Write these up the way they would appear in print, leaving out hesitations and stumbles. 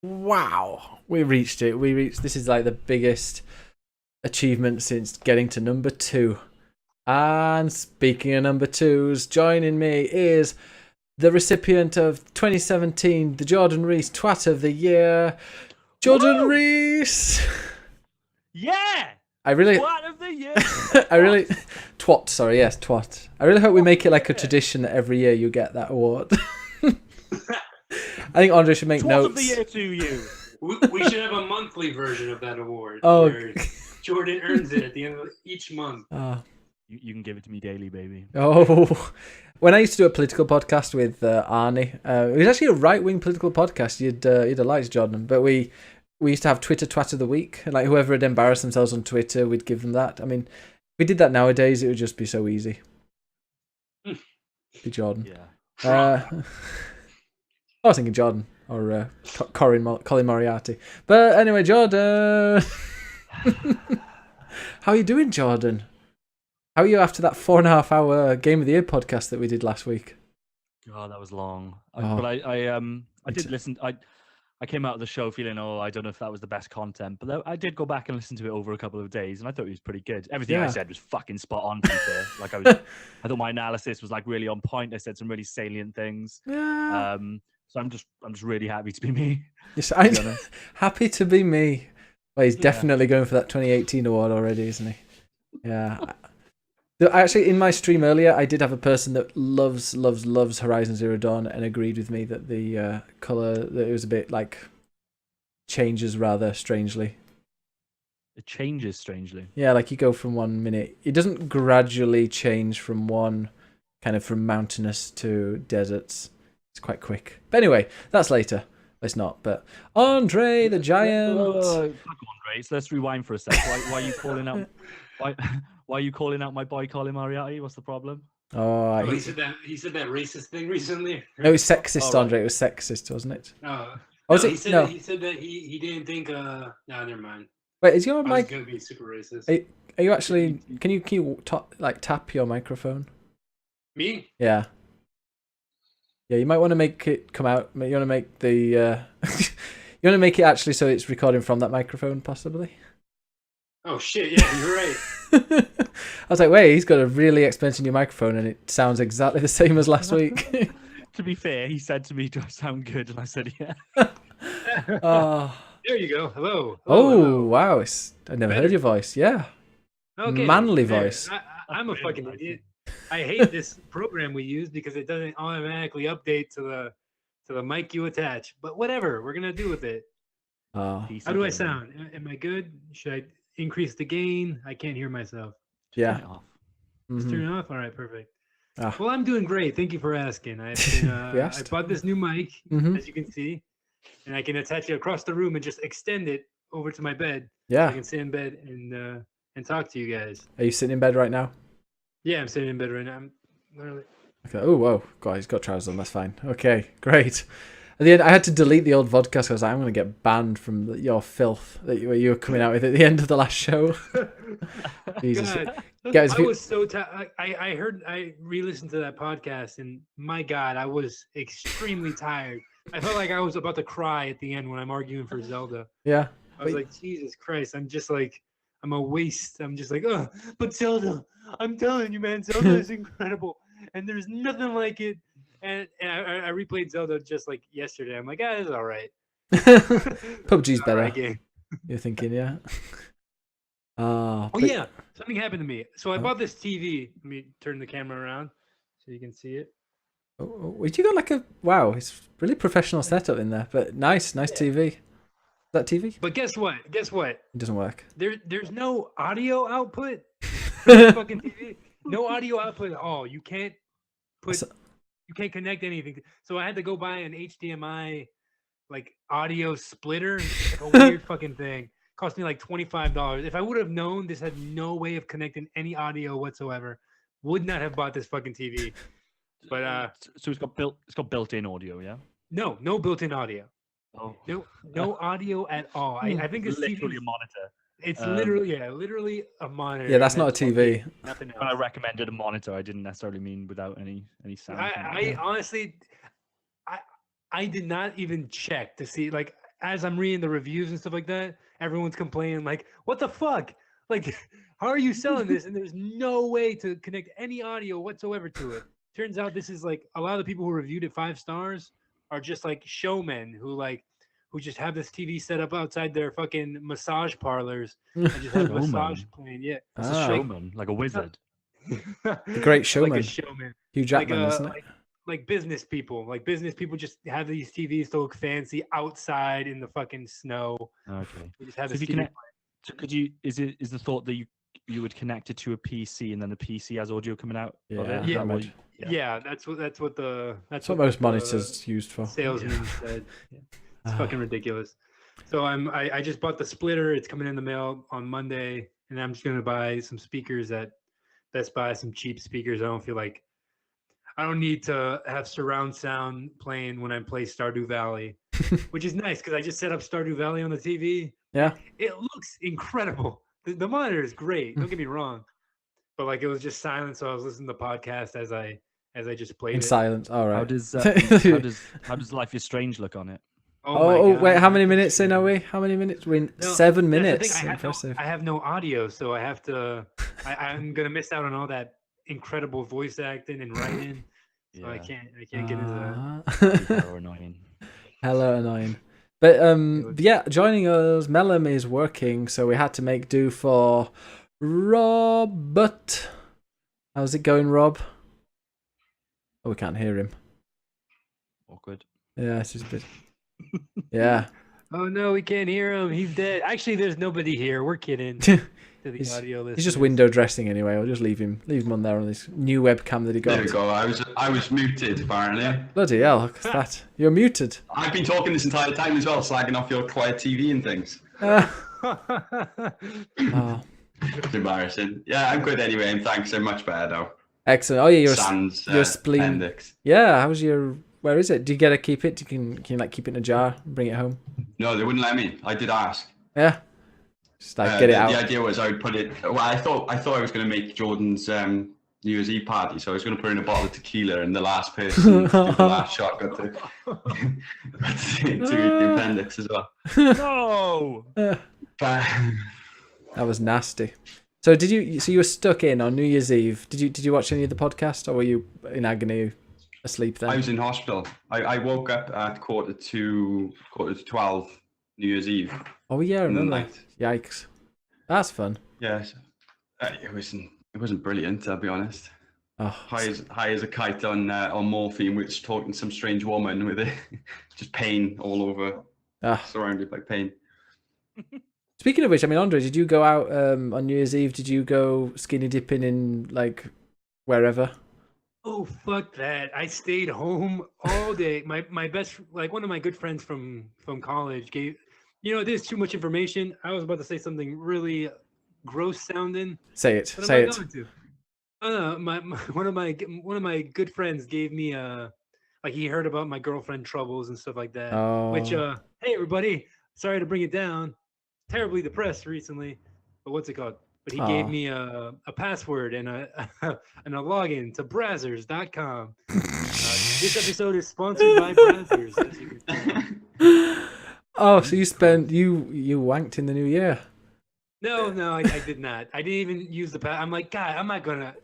Wow, we reached it. This is like the biggest achievement since getting to number 2. And speaking of number 2s, joining me is the recipient of 2017, the Jordan Reese Twat of the Year, Jordan Woo! Reese. Yeah. I really, Twat of the year. I really, twat. Sorry, yes, twat. I really hope we make it like a tradition that every year you get that award. I think Andre should make Twat notes. of the year to you. We should have a monthly version of that award. Oh. Where Jordan earns it at the end of each month. You can give it to me daily, baby. Oh, when I used to do a political podcast with Arnie, it was actually a right-wing political podcast. You'd have liked, Jordan, but we used to have Twitter Twat of the Week. Like whoever had embarrassed themselves on Twitter, we'd give them that. I mean, if we did that nowadays, it would just be so easy. Be Jordan. Yeah. I was thinking Jordan or Colin Moriarty. But anyway, Jordan. How are you doing, Jordan? How are you after that 4.5-hour Game of the Year podcast that we did last week? Oh, that was long. Oh. But I did listen. I came out of the show feeling, I don't know if that was the best content, but I did go back and listen to it over a couple of days, and I thought it was pretty good. Everything I said was fucking spot on. To be fair, like I thought my analysis was like really on point. I said some really salient things. Yeah. So I'm just really happy to be me. Yes, I'm happy to be me. Well, he's definitely going for that 2018 award already, isn't he? Yeah. Actually, in my stream earlier, I did have a person that loves Horizon Zero Dawn and agreed with me that the color, that it was a bit like changes rather strangely. It changes strangely. Yeah, like you go from 1 minute, it doesn't gradually change from from mountainous to deserts. It's quite quick. But anyway, that's later. It's not. But Andre the Giant. Fuck Andre. So let's rewind for a sec. Why are you calling out? Why are you calling out my boy Colin Moriarty? What's the problem? Oh, he said that racist thing recently. It was sexist, Andre. It was sexist, wasn't it? He said that he didn't think. No, never mind. Wait, is your mic gonna be super racist? Are you actually? Can you tap your microphone? Me? Yeah. Yeah, you might want to make it come out. You want to make the. You want to make it actually so it's recording from that microphone, possibly. Oh shit! Yeah, you're right. I was like, wait, he's got a really expensive new microphone, and it sounds exactly the same as last week. To be fair, he said to me, "Do I sound good?" And I said, "Yeah." There you go. Hello. Hello. Wow! I never heard your voice. Yeah. Okay. Manly voice. I'm a fucking idiot. I hate this program we use because it doesn't automatically update to the mic you attach. But whatever, we're gonna do with it. How do I sound? Am I good? Should I increase the gain? I can't hear myself. Yeah. Turn it off. Just turn it off. All right, perfect. Well, I'm doing great. Thank you for asking. I bought this new mic, as you can see, and I can attach it across the room and just extend it over to my bed. Yeah. So I can sit in bed and talk to you guys. Are you sitting in bed right now? Yeah, I'm sitting in bed right now. I'm literally. Okay. Oh, whoa. God, he's got trousers on. That's fine. Okay, great. At the end, I had to delete the old vodcast because I'm going to get banned from your filth that you were coming out with at the end of the last show. Jesus. Guys, I was so tired. I re-listened to that podcast, and my God, I was extremely tired. I felt like I was about to cry at the end when I'm arguing for Zelda. Yeah. I was like, Jesus Christ. I'm a waste. I'm just like, oh, but Zelda, I'm telling you, man, Zelda is incredible. And there's nothing like it. And I replayed Zelda just like yesterday. I'm like, it's all right. PUBG's better. Right. You're thinking, yeah. Yeah, something happened to me. So I bought this TV. Let me turn the camera around so you can see it. You got wow, it's really professional setup in there, but nice TV. Is that TV? But guess what? It doesn't work. There's no audio output. Fucking TV. No audio output at all. You can't connect anything. So I had to go buy an HDMI audio splitter, a weird fucking thing. Cost me like $25. If I would have known this had no way of connecting any audio whatsoever, would not have bought this fucking TV. But so it's got built-in audio, yeah? No built-in audio. Oh. No audio at all. I think it's literally a monitor. It's literally a monitor. Yeah, that's not a TV. Nothing else. When I recommended a monitor, I didn't necessarily mean without any sound. I honestly, I did not even check to see. as I'm reading the reviews and stuff like that, everyone's complaining like, "What the fuck? Like, how are you selling this?" And there's no way to connect any audio whatsoever to it. Turns out this is like a lot of the people who reviewed it 5 stars are just like showmen who just have this TV set up outside their fucking massage parlors and just have massage playing. Yeah, It's a showman, like a wizard. The great showman. Like a showman. Hugh Jackman, isn't it? Like business people. Like business people just have these TVs to look fancy outside in the fucking snow. Okay. They just have So if you TV connect, so could you? Is the thought that you would connect it to a PC and then the PC has audio coming out of it? Yeah, yeah, that's what that's what most monitors used for. Salesman said. Yeah. It's fucking ridiculous. So I just bought the splitter. It's coming in the mail on Monday, and I'm just gonna buy some speakers at Best Buy, some cheap speakers. I don't need to have surround sound playing when I play Stardew Valley, which is nice because I just set up Stardew Valley on the TV. Yeah, it looks incredible. The monitor is great. Don't get me wrong, but like it was just silent, so I was listening to the podcast as I just played in it. silence. All right. How does Life is Strange look on it? Oh wait, how many minutes in are we? How many minutes? We're in 7 minutes. Impressive. I have no audio, so I have to. I'm gonna miss out on all that incredible voice acting and writing. So I can't get into that. Hella annoying. Hella annoying. But yeah, joining us, Mellum is working, so we had to make do for Robert. How's it going, Rob? Oh, we can't hear him. Awkward. Yeah, it's just a bit. Yeah. Oh no, we can't hear him. He's dead. Actually, there's nobody here. We're kidding. To the audio listeners. He's just window dressing anyway. I'll just leave him on there on this new webcam that he got. There we go. I was muted apparently. Bloody hell, look at that. You're muted. I've been talking this entire time as well, slagging off your quiet TV and things. Oh. It's embarrassing. Yeah, I'm good anyway, and thanks. I'm much better now. Excellent. Oh yeah, your spleen. Appendix. Yeah, how's your? Where is it? Do you get to keep it? Can you like keep it in a jar and bring it home? No, they wouldn't let me. I did ask. Yeah. Just like get it out. The idea was I would put it. Well, I thought I was going to make Jordan's New Year's Eve party, so I was going to put in a bottle of tequila, and the last person to do the last shot got to eat the appendix as well. No. That was nasty. So did you? So you were stuck in on New Year's Eve. Did you watch any of the podcast, or were you in agony, asleep then? I was in hospital. I woke up at quarter to 12 New Year's Eve. Oh yeah, I remember. Night. Yikes, that's fun. Yes, it wasn't brilliant, I'll be honest. Oh, high as a kite on morphine, which talking to some strange woman with it, just pain all over, surrounded by pain. Speaking of which, I mean, Andre, did you go out on New Year's Eve? Did you go skinny dipping in like wherever? Oh fuck that! I stayed home all day. My best, like one of my good friends from college gave. You know, there's too much information. I was about to say something really gross sounding. Say it. What say am I it. going to? One of my good friends gave me like he heard about my girlfriend troubles and stuff like that. Oh. Which hey everybody, sorry to bring it down. Terribly depressed recently, but what's it called? But he gave me a password and a login to Brazzers.com. This episode is sponsored by Brazzers. As you can see. Oh, so you wanked in the new year? No, I did not. I didn't even use the I'm like, God, I'm not gonna.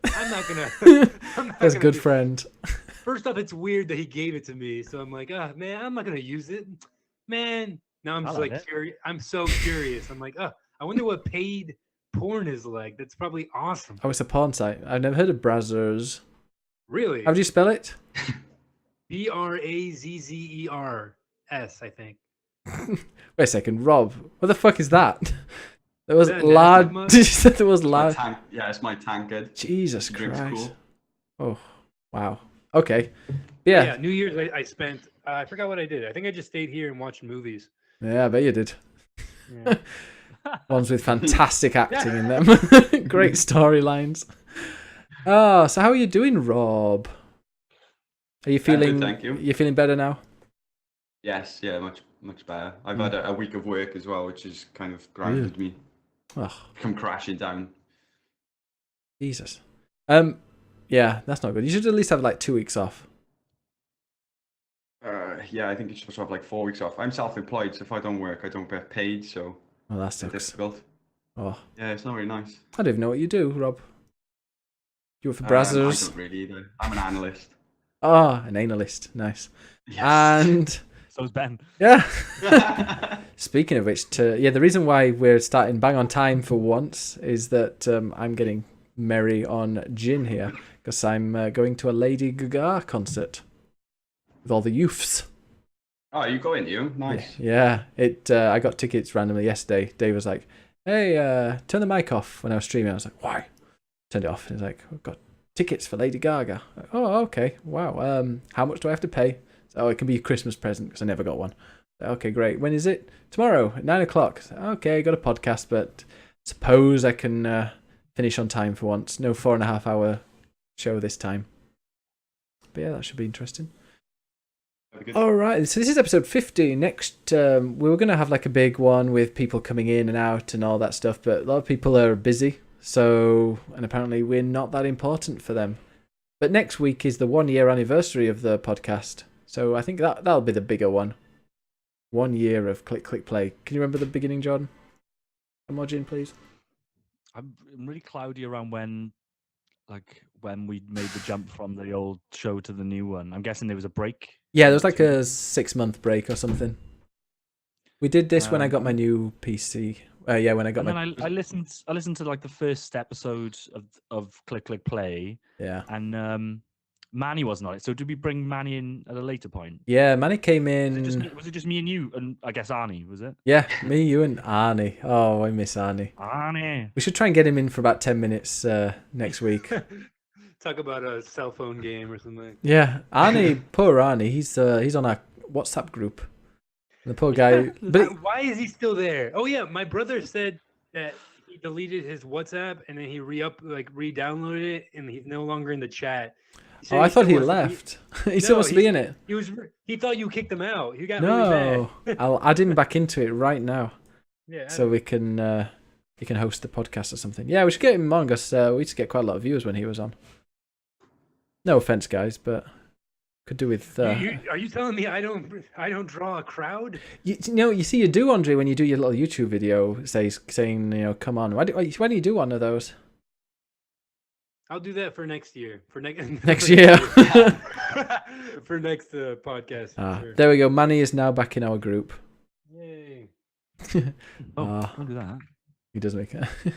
That's a good friend. First off, it's weird that he gave it to me, so I'm like, man, I'm not gonna use it, man. Now I'm just like curious. I'm so curious. I'm like, I wonder what paid porn is like. That's probably awesome. Oh, it's a porn site. I've never heard of Brazzers. Really? How do you spell it? Brazzers, I think. Wait a second, Rob. What the fuck is that? There was lard. Did you say there was lard? Yeah, it's my tankard. Jesus Drink's Christ. cool. Oh, wow. Okay. Yeah. New Year's I spent. I forgot what I did. I think I just stayed here and watched movies. Yeah, I bet you did. Yeah. Ones with fantastic acting in them. Great storylines. Oh, so how are you doing, Rob? Are you feeling? Good, thank you. You feeling better now? Yes, yeah, much better. I've had a week of work as well, which has kind of grounded me. Come crashing down. Jesus. Yeah, that's not good. You should at least have like 2 weeks off. yeah, I think you're supposed to have like 4 weeks off. I'm self-employed, so if I don't work, I don't get paid. So Oh, that it's sucks. difficult. Oh, Yeah, it's not very nice. I don't even know what you do, Rob. You work for I Brazzers? don't really either. I'm an analyst. Ah, an analyst. Nice. Yes. And So's Ben. yeah. Speaking of which, the reason why we're starting bang on time for once is that I'm getting merry on gin here because I'm going to a Lady Gaga concert with all the youths. Oh, you going? You nice. Yeah. I got tickets randomly yesterday. Dave was like, "Hey, turn the mic off." When I was streaming, I was like, "Why?" Turned it off. He's like, "We've got tickets for Lady Gaga." Like, oh, okay. Wow. How much do I have to pay? Oh, it can be a Christmas present because I never got one. Okay, great. When is it? Tomorrow at 9 o'clock. Okay, got a podcast, but suppose I can finish on time for once. No 4.5 hour show this time. But yeah, that should be interesting. All right, so this is episode 50. Next, we were going to have like a big one with people coming in and out and all that stuff, but a lot of people are busy. So, and apparently we're not that important for them. But next week is the 1 year anniversary of the podcast. So I think that'll be the bigger one. 1 year of Click Click Play. Can you remember the beginning, Jordan? Emojin, please. I'm really cloudy around when we made the jump from the old show to the new one. I'm guessing there was a break. Yeah, there was like a 6-month break or something. We did this when I got my new PC. When I got my. I listened to like the first episode of Click Click Play. Yeah. And Manny wasn't on it. So did we bring Manny in at a later point? Yeah, Manny came in. Was it just me and you and I guess Arnie? Was it? Yeah, me, you, and Arnie. Oh, I miss Arnie. Arnie. We should try and get him in for about 10 minutes next week. Talk about a cell phone game or something. Yeah, Arnie, poor Arnie. He's on our WhatsApp group. The poor guy. But why is he still there? Oh yeah, my brother said that he deleted his WhatsApp and then he re-downloaded it and he's no longer in the chat. Oh, I thought he left. He still wants to be in it. He thought you kicked him out. He got no. really I'll add him back into it right now. Yeah. So he can host the podcast or something. Yeah, we should get him on because we used to get quite a lot of viewers when he was on. No offense, guys, but could do with. Are you telling me I don't draw a crowd? You see, you do, Andre, when you do your little YouTube video, saying, come on. Why don't you do one of those? I'll do that for next year. Next year. For next podcast. Sure. There we go. Manny is now back in our group. Yay. Look at that. He does make it. But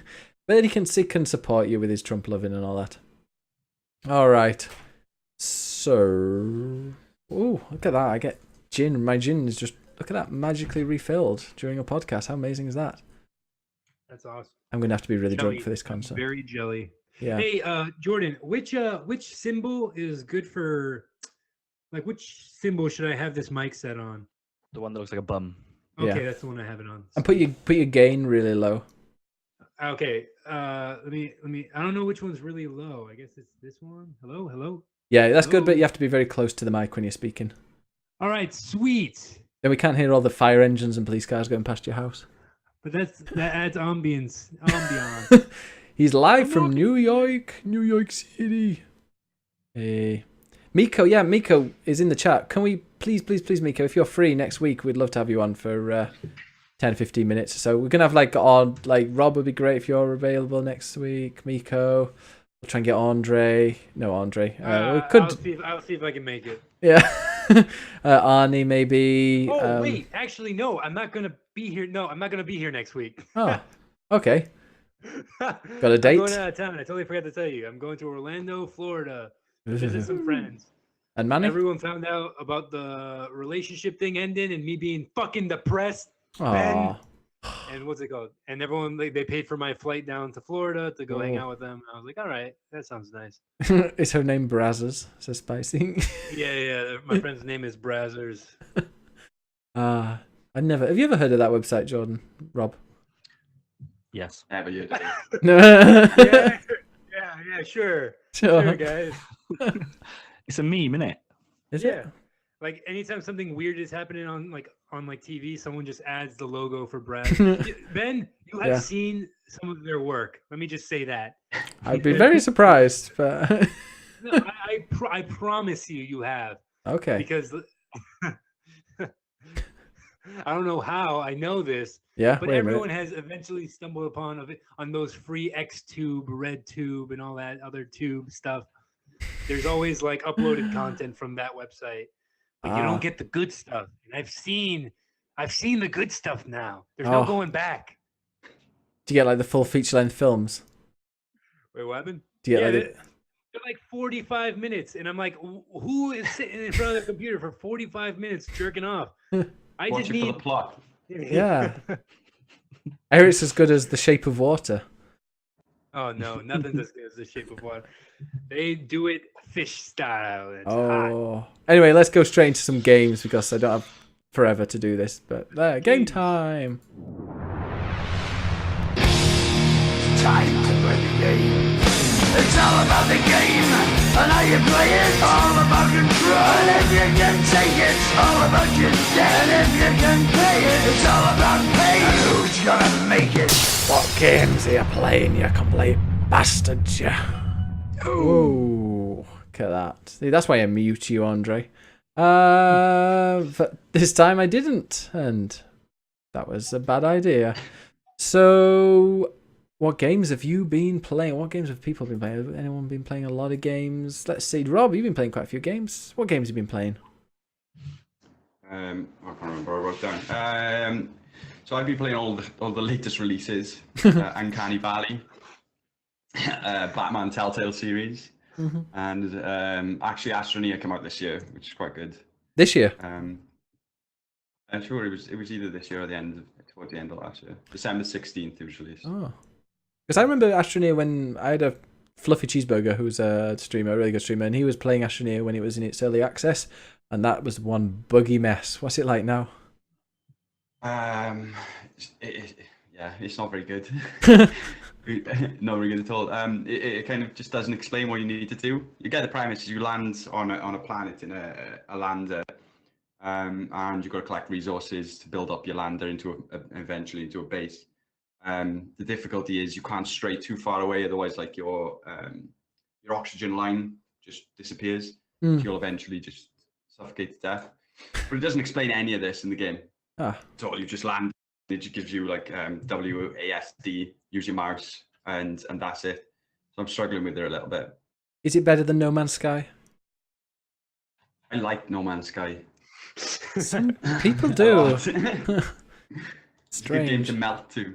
then he can support you with his Trump loving and all that. All right. So, oh, look at that. I get gin. My gin is just, look at that, magically refilled during a podcast. How amazing is that? That's awesome. I'm going to have to be really drunk for this concert. Very jelly. Yeah. Hey, Jordan, which symbol is good for, like, which symbol should I have this mic set on? The one that looks like a bum. Okay, that's the one I have it on. And put your gain really low. Okay. Let me. I don't know which one's really low. I guess it's this one. Hello. Yeah, that's good, but you have to be very close to the mic when you're speaking. All right, sweet. Then we can't hear all the fire engines and police cars going past your house. But that adds ambience. He's live from New York City. Hey. Miko is in the chat. Can we please, Miko, if you're free next week, we'd love to have you on for 10 15 minutes or so. We're gonna have Rob would be great if you're available next week. Miko, we'll try and get Andre. No, Andre. We could. I'll see if I can make it. Yeah. Arnie maybe. Oh wait, actually no, I'm not gonna be here. No, I'm not gonna be here next week. Oh, okay. Got a date? I'm going out of town. I totally forgot to tell you. I'm going to Orlando, Florida, to visit some friends. And Manny? Everyone found out about the relationship thing ending and me being fucking depressed. Aww. And what's it called? And everyone, they paid for my flight down to Florida to go hang out with them. I was like, all right, that sounds nice. Is her name Brazzers? So spicy. Yeah. My friend's name is Brazzers. Have you ever heard of that website, Jordan? Rob? Yes. Never you. Yeah, sure, guys. It's a meme, isn't it? Is it? Like anytime something weird is happening on TV, someone just adds the logo for Brad. Ben, you have seen some of their work. Let me just say that. I'd be very surprised, but no, I promise you have. Okay. Because I don't know how I know this, Yeah, but wait a everyone minute. has eventually stumbled upon on those free XTube, RedTube, and all that other tube stuff. There's always like uploaded content from that website, but you don't Ah, get the good stuff. And I've seen the good stuff now. There's no oh, going back. do you get like the full feature-length films? Wait, what happened? Do you get Yeah, like they're like 45 minutes, and I'm like, who is sitting in front of the computer for 45 minutes jerking off? I Watch just it need. for the plot. Yeah. I hear it's as good as The Shape of Water. Oh no, nothing's as good as The Shape of Water. They do it fish style. And it's hot. Oh. Anyway, let's go straight into some games because I don't have forever to do this. But game Games. time. Time to play the game. It's all about the game and how you play it. All about control. And if you can take it, all about your debt. And if you can pay it, it's all about pay. And who's gonna make it? What games are you playing, you complete bastard, you? Ooh, look at that. See, that's why I mute you, Andre. But this time I didn't, and that was a bad idea. So, what games have you been playing? What games have people been playing? Have anyone been playing a lot of games? Let's see. Rob, you've been playing quite a few games. What games have you been playing? I can't remember what I wrote down. So I've been playing all the latest releases: Uncanny Valley, Batman Telltale series, and actually Astroneer came out this year, which is quite good. This year? I'm sure it was either this year or towards the end of last year. December 16th it was released. Oh. Because I remember Astroneer when I had a Fluffy Cheeseburger, who's a streamer, a really good streamer, and he was playing Astroneer when it was in its early access, and that was one buggy mess. What's it like now? It's not very good. Not very good at all. It kind of just doesn't explain what you need to do. You get the premise: you land on a planet in a lander, and you've got to collect resources to build up your lander eventually into a base. The difficulty is you can't stray too far away, otherwise, like your oxygen line just disappears. You'll eventually just suffocate to death. But it doesn't explain any of this in the game. So you just land. It just gives you like WASD, use your mouse, and that's it. So I'm struggling with it a little bit. Is it better than No Man's Sky? I like No Man's Sky. Some people do. It's a good game Strange. to melt to.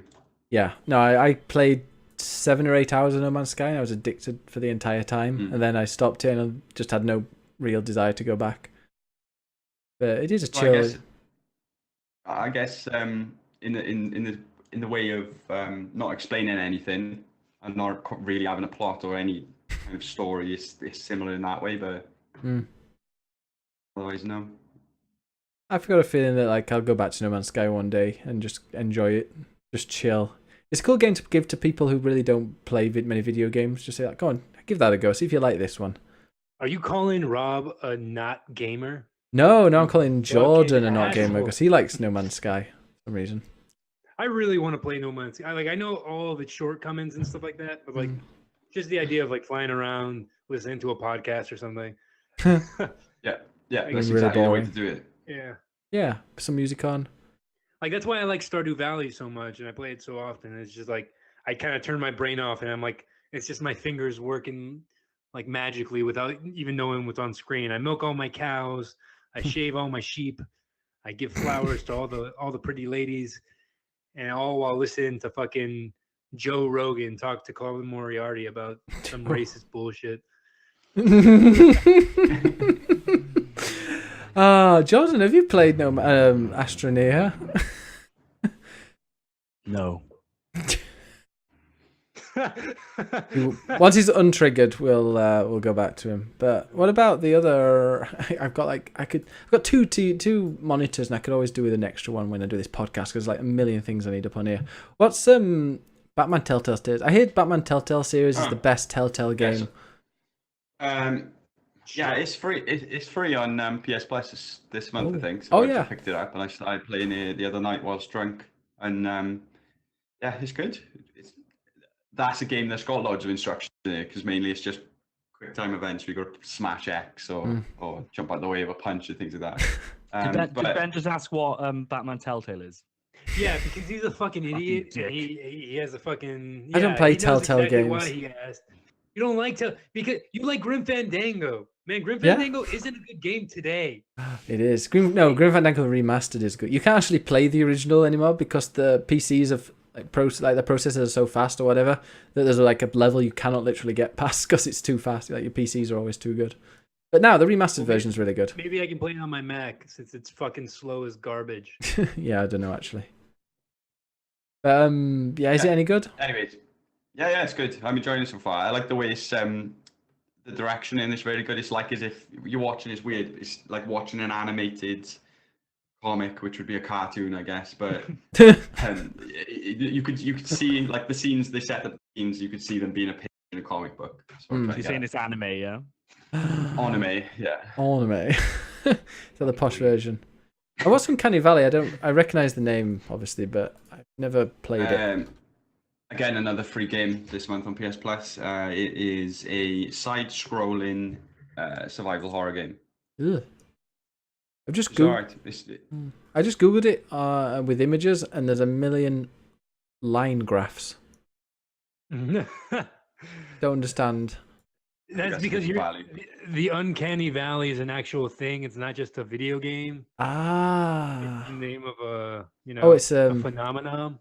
Yeah. No, I played 7 or 8 hours of No Man's Sky and I was addicted for the entire time. And then I stopped it and just had no real desire to go back. But it is a chill. Well, I guess in the way of not explaining anything and not really having a plot or any kind of story, it's similar in that way, but otherwise no. I've got a feeling that like I'll go back to No Man's Sky one day and just enjoy it, just chill. It's a cool game to give to people who really don't play many video games. Just say like, go on, give that a go. See if you like this one. Are you calling Rob a not gamer? No, I'm calling Jordan a not asshole. gamer because he likes No Man's Sky for some reason. I really want to play No Man's Sky. I know all the shortcomings and stuff like that, but like just the idea of like flying around, listening to a podcast or something. Yeah, that's really exactly the way boring. to do it. Yeah. Yeah, put some music on. Like that's why I like Stardew Valley so much and I play it so often. It's just like I kind of turn my brain off and I'm like it's just my fingers working like magically without even knowing what's on screen. I milk all my cows, I shave all my sheep, I give flowers to all the pretty ladies, and all while listening to fucking Joe Rogan talk to Colin Moriarty about some racist bullshit. Jordan, have you played No Astroneer? No. Once he's untriggered, we'll go back to him. But what about the other? I've got two monitors, and I could always do with an extra one when I do this podcast because like a million things I need up on here. What's Batman Telltale series? I heard Batman Telltale series is the best Telltale game. Yeah, it's free. It's free on PS Plus this month, I think. So I picked it up and I started playing it the other night whilst drunk, and yeah, it's good. That's a game that's got loads of instructions in it because mainly it's just quick time events. We got to smash X or jump out the way of a punch and things like that. Did Ben just ask what Batman Telltale is? Yeah, because he's a fucking idiot. dick. He has a fucking. I don't play he knows Telltale exactly games. Why he asked. You don't like because you like Grim Fandango. Man, Grim Yeah. Fandango isn't a good game today. It is. Grim Fandango Remastered is good. You can't actually play the original anymore because the PCs have like the processors are so fast or whatever that there's like a level you cannot literally get past because it's too fast. Like your PCs are always too good. But now the remastered version is really good. Maybe I can play it on my Mac since it's fucking slow as garbage. Yeah, I don't know actually. Yeah, is it any good? Anyways, yeah, it's good. I'm enjoying it so far. I like the way it's the direction in it's really good. It's like as if you're watching. It's weird. It's like watching an animated comic, which would be a cartoon, I guess. But you could see like the scenes they set up. Scenes you could see them being a page in a comic book. You're saying it's anime, yeah? Anime, yeah. Anime. Is that the posh version? I was from Canny Valley. I recognise the name obviously, but I've never played it. Again, another free game this month on PS Plus. It is a side-scrolling survival horror game. Ugh. I've just It's alright. I just googled it with images, and there's a million line graphs. Don't understand. That's because the Uncanny Valley is an actual thing. It's not just a video game. It's the name of a it's a phenomenon.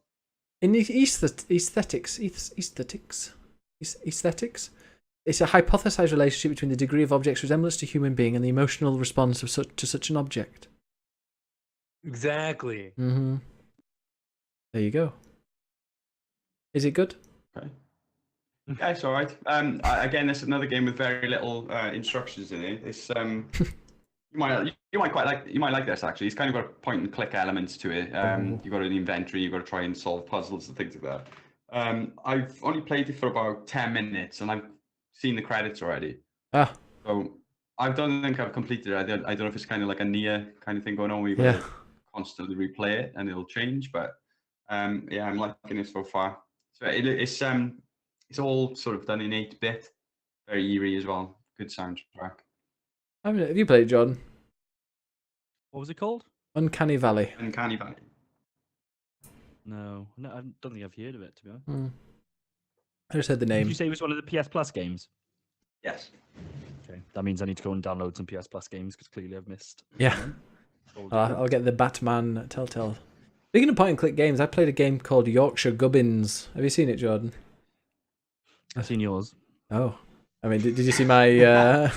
In the aesthetics, it's a hypothesized relationship between the degree of object's resemblance to human being and the emotional response to such an object. Exactly. Mm-hmm. There you go. Is it good? Okay. Yeah, it's all right. Again, it's another game with very little instructions in it. It's you might like this actually. It's kind of got point and click elements to it. You've got an inventory. You've got to try and solve puzzles and things like that. I've only played it for about 10 minutes, and I've seen the credits already. So I don't think I've completed it. I don't know if it's kind of like a Nier kind of thing going on where you've got to constantly replay it and it'll change. But yeah, I'm liking it so far. So it's all sort of done in 8-bit, very eerie as well. Good soundtrack. I mean, have you played it, Jordan? What was it called? Uncanny Valley. Uncanny Valley. No, I don't think I've heard of it, to be honest. I just heard the name. Did you say it was one of the PS Plus games? Yes. Okay, that means I need to go and download some PS Plus games because clearly I've missed. Yeah. I'll get the Batman Telltale. Speaking of point and click games, I played a game called Yorkshire Gubbins. Have you seen it, Jordan? I've seen yours. Oh, I mean, did you see my did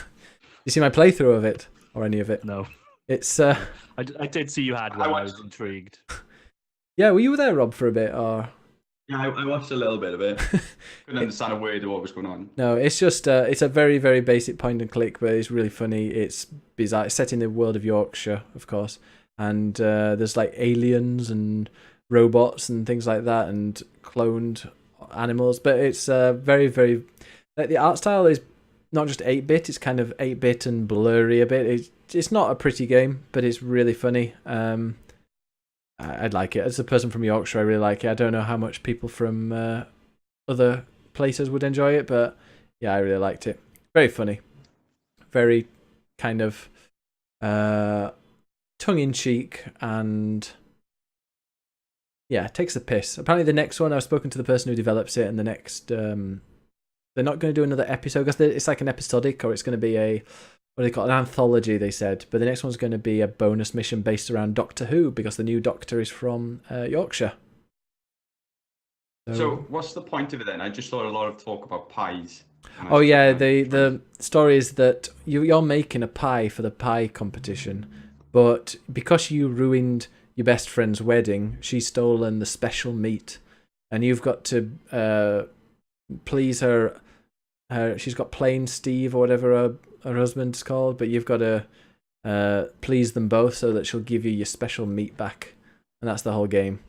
you see my playthrough of it or any of it? No. It's I did see you had one. I was intrigued. Yeah, were you there, Rob, for a bit or? Yeah, I watched a little bit of it. Couldn't understand a word of what was going on. No, it's just it's a very, very basic point and click, but it's really funny. It's bizarre. It's set in the world of Yorkshire, of course, and there's like aliens and robots and things like that, and cloned animals. But it's very, very like the art style is not just 8-bit. It's kind of 8-bit and blurry a bit. It's not a pretty game, but it's really funny. I'd like it. As a person from Yorkshire, I really like it. I don't know how much people from other places would enjoy it, but yeah, I really liked it. Very funny. Very kind of tongue-in-cheek, and yeah, it takes the piss. Apparently the next one, I've spoken to the person who develops it, and the next, they're not going to do another episode, because it's like an episodic, or it's going to be a, what do they call it, an anthology, they said. But the next one's going to be a bonus mission based around Doctor Who, because the new Doctor is from Yorkshire. So what's the point of it then? I just saw a lot of talk about pies. Oh yeah, the story is that you're making a pie for the pie competition, but because you ruined your best friend's wedding, she's stolen the special meat, and you've got to please her. She's got plain Steve or whatever her husband's called, but you've got to please them both so that she'll give you your special meat back, and that's the whole game.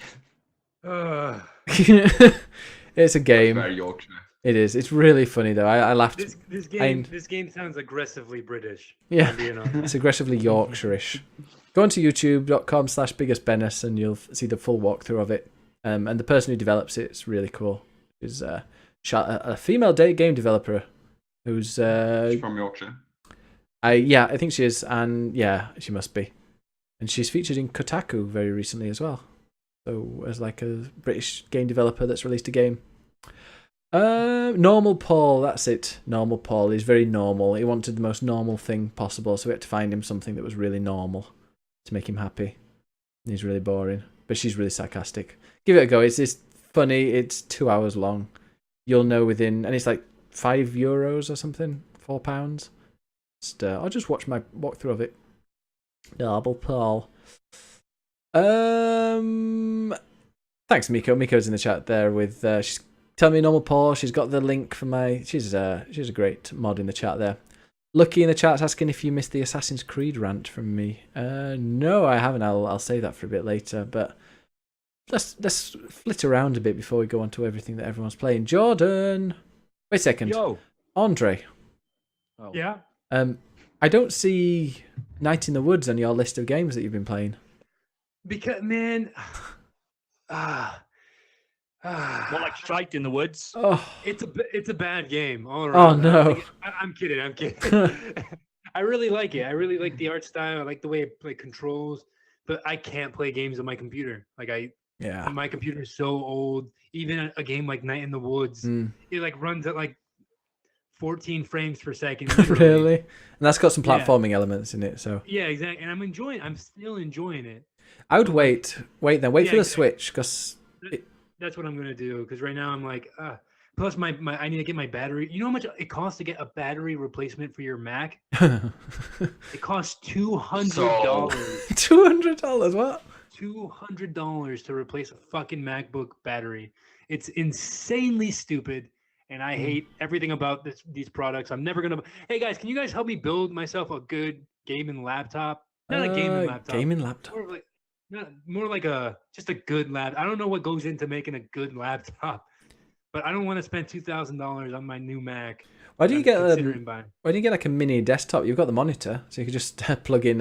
It's a game. That's very Yorkshire. It is. It's really funny though. I laughed. This game sounds aggressively British. Yeah, it's aggressively Yorkshire-ish. Go on to youtube.com/BiggusBennus and you'll see the full walkthrough of it. And the person who develops it is really cool. Is a female game developer who's She's from Yorkshire. I think she is, and yeah, she must be. And she's featured in Kotaku very recently as well. So as like a British game developer that's released a game. Normal Paul, that's it. Normal Paul. He's very normal. He wanted the most normal thing possible, so we had to find him something that was really normal to make him happy. He's really boring, but she's really sarcastic. Give it a go. It's funny. It's 2 hours long. You'll know within, and it's like €5 or something, £4. I'll just watch my walkthrough of it. Normal Paul. Thanks, Miko. Miko's in the chat there with she's telling me Normal Paul. She's got the link for my. She's a great mod in the chat there. Lucky in the chat's asking if you missed the Assassin's Creed rant from me. No, I haven't. I'll save that for a bit later. But let's flit around a bit before we go on to everything that everyone's playing. Jordan, wait a second. Yo, Andre. oh. Yeah. I don't see Night in the Woods on your list of games that you've been playing. Because man, More like Strike in the Woods. Oh, it's a bad game all oh around. no. I'm kidding. I'm kidding. I really like it. I really like the art style. I like the way it like controls. But I can't play games on my computer. Like Yeah. my computer is so old. Even a game like Night in the Woods, it like runs at like 14 frames per second. literally. Really? And that's got some Yeah. platforming elements in it, so Yeah, exactly. And I'm still enjoying it. I would wait for Yeah, the exactly. Switch, because That's what I'm gonna do. Because right now I'm like, plus my I need to get my battery. You know how much it costs to get a battery replacement for your Mac? It costs $200. $200. What? $200 to replace a fucking MacBook battery. It's insanely stupid, and I hate everything about these products. I'm never gonna. Hey guys, can you guys help me build myself a good gaming laptop? Not a gaming laptop. Gaming laptop. More of like, more like just a good lap. I don't know what goes into making a good laptop, but I don't want to spend $2,000 on my new Mac. Why do you get considering buying? Why do you get like a mini desktop? You've got the monitor, so you could just plug in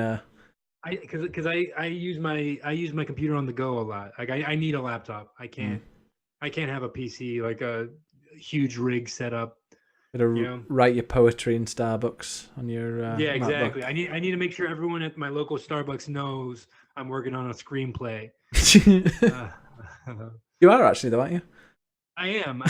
Because I use my computer on the go a lot. Like I need a laptop. I can't have a PC, like a huge rig setup. write your poetry in Starbucks on your Yeah, exactly. MacBook. I need to make sure everyone at my local Starbucks knows I'm working on a screenplay. You are actually though, aren't you? I am.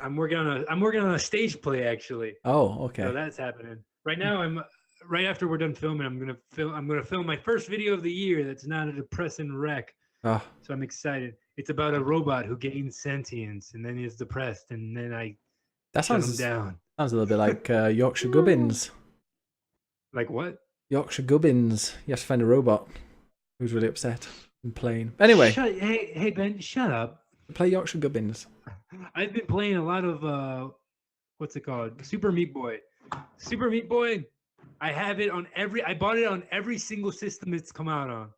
I'm working on a stage play actually. Oh, okay. So that's happening. Right now right after we're done filming, I'm gonna film my first video of the year that's not a depressing wreck. Oh, So I'm excited. It's about a robot who gains sentience and then is depressed, and then I that shut him sounds down. a little bit like Yorkshire Gubbins. Like what? Yorkshire Gubbins. You have to find a robot who's really upset and playing. Anyway, Hey Ben, shut up. play Yorkshire Gubbins. I've been playing a lot of what's it called? Super Meat Boy. Super Meat Boy. I bought it on every single system it's come out on.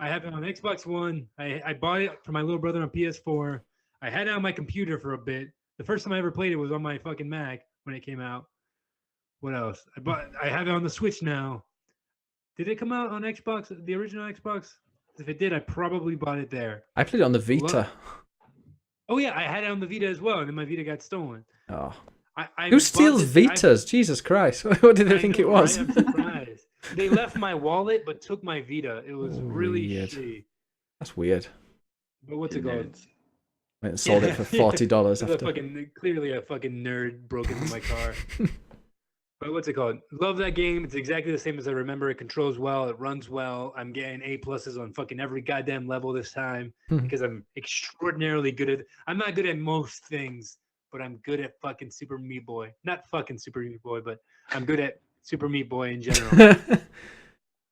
I have it on Xbox One. I bought it for my little brother on PS4. I had it on my computer for a bit. The first time I ever played it was on my fucking Mac when it came out. What else? I have it on the Switch now. Did it come out on Xbox, the original Xbox? If it did, I probably bought it there. I played it on the Vita. Oh yeah, I had it on the Vita as well, and then my Vita got stolen. Oh, I who steals Vitas? Jesus Christ! What did they think it was? I'm surprised. They left my wallet but took my Vita. It was really Weird. shitty. That's weird. But what's it called? Went and sold it for $40 There's after. Clearly a fucking nerd broke into my car. But what's it called? Love that game. It's exactly the same as I remember. It controls well. It runs well. I'm getting A+ on fucking every goddamn level this time because I'm extraordinarily good at. I'm not good at most things, but I'm good at fucking Super Meat Boy. Not fucking Super Meat Boy, but I'm good at Super Meat Boy in general.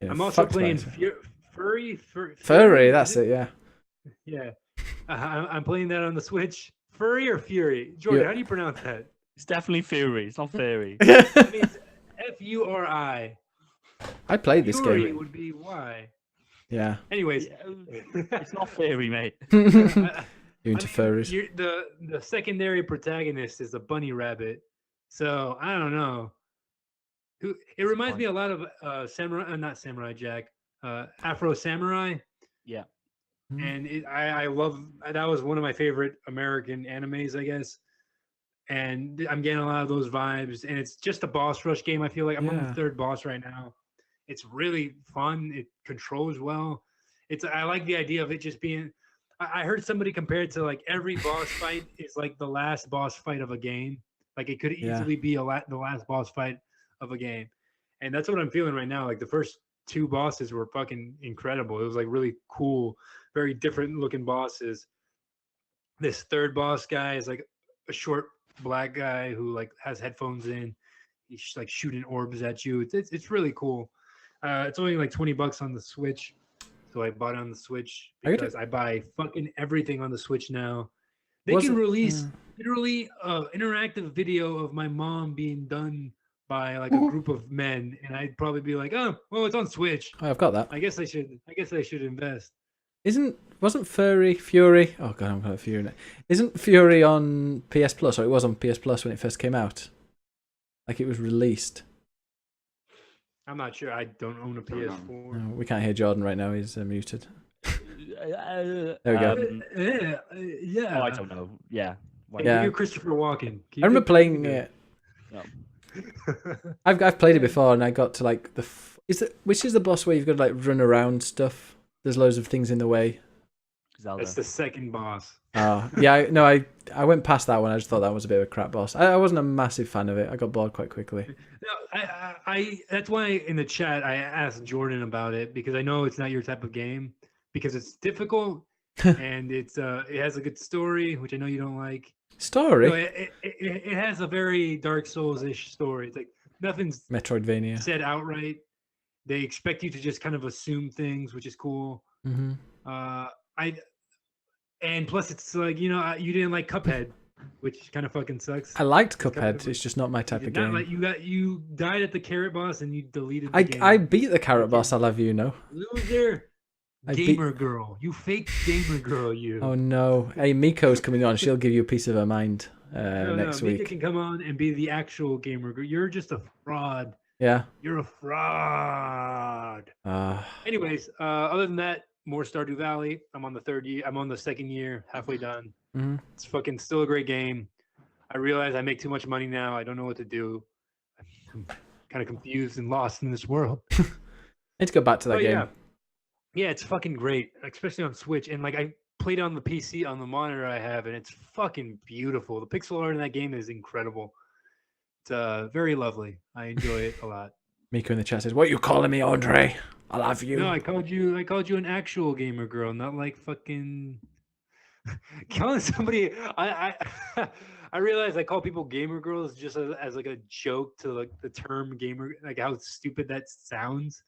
Yeah, I'm also fucked playing by Furry. Furry. That's it. Yeah. Yeah, I'm playing that on the Switch. Furry or Fury? Jordan, how do you pronounce that? It's definitely Fury. It's not Fairy. I mean, it's F-U-R-I. I played this Fury game. would be Y. Yeah. Anyways, It's not Fairy, mate. You I into mean, furries? the secondary protagonist is a bunny rabbit, so I don't know. It reminds me a lot of Samurai, not Samurai Jack, Afro Samurai. Yeah. And I love that. Was one of my favorite American animes, I guess. And I'm getting a lot of those vibes. And it's just a boss rush game. I feel like I'm on the third boss right now, It's really fun. It controls well. I like the idea of it just being. I heard somebody compare it to like every boss fight is like the last boss fight of a game. Like it could Yeah. easily be the last boss fight of a game, and that's what I'm feeling right now. Like the first two bosses were fucking incredible. It was like really cool, very different looking bosses. This third boss guy is like a short black guy who like has headphones in. He's like shooting orbs at you. It's really cool. It's only like $20 on the Switch, so I bought it on the Switch because I buy fucking everything on the Switch now. They can release literally interactive video of my mom being done by like a group of men, and I'd probably be like, oh, well, it's on Switch. Oh, I've got that. I guess I should invest. Wasn't Fury? Oh god, I'm going to Fury now. Isn't Fury on PS Plus, or it was on PS Plus when it first came out? Like it was released. I'm not sure. I don't own a PS4. No, we can't hear Jordan right now. He's muted. There we go. Yeah. Oh, I don't know. Yeah. Hey, Yeah. you're Christopher Walken. I remember playing it. No. I've played it before, and I got to like which is the boss where you've got to like run around stuff. There's loads of things in the way. Zelda. That's the second boss. Oh yeah, I went past that one. I just thought that was a bit of a crap boss. I wasn't a massive fan of it. I got bored quite quickly. No, I that's why in the chat I asked Jordan about it, because I know it's not your type of game, because it's difficult and it has a good story, which I know you don't like. Story? No, it has a very Dark Souls-ish story. It's like nothing's Metroidvania. said outright. They expect you to just kind of assume things, which is cool. Mm-hmm. And plus it's like, you know, you didn't like Cuphead, which kind of fucking sucks. I liked Cuphead. It's just not my type of game. Like you died at the carrot boss and you deleted the game. I beat the carrot boss. I'll have you know. Loser. Gamer girl. You fake gamer girl, you. Oh no. Hey, Miko's coming on. She'll give you a piece of her mind next week. Mika can come on and be the actual gamer girl. You're just a fraud. Yeah. You're a fraud. Anyways, other than that, more Stardew Valley. I'm on the third year. I'm on the second year, halfway done. Mm-hmm. It's fucking still a great game. I realize I make too much money now. I don't know what to do. I'm kind of confused and lost in this world. Need to go back to that game. Yeah, it's fucking great, especially on Switch. And like I played on the PC on the monitor I have, and it's fucking beautiful. The pixel art in that game is incredible. It's very lovely. I enjoy it a lot. Miko in the chat says, "What are you calling me, Andre? I'll have you." No, I called you an actual gamer girl, not like fucking calling somebody. I realize I call people gamer girls just as like a joke to like the term gamer, like how stupid that sounds.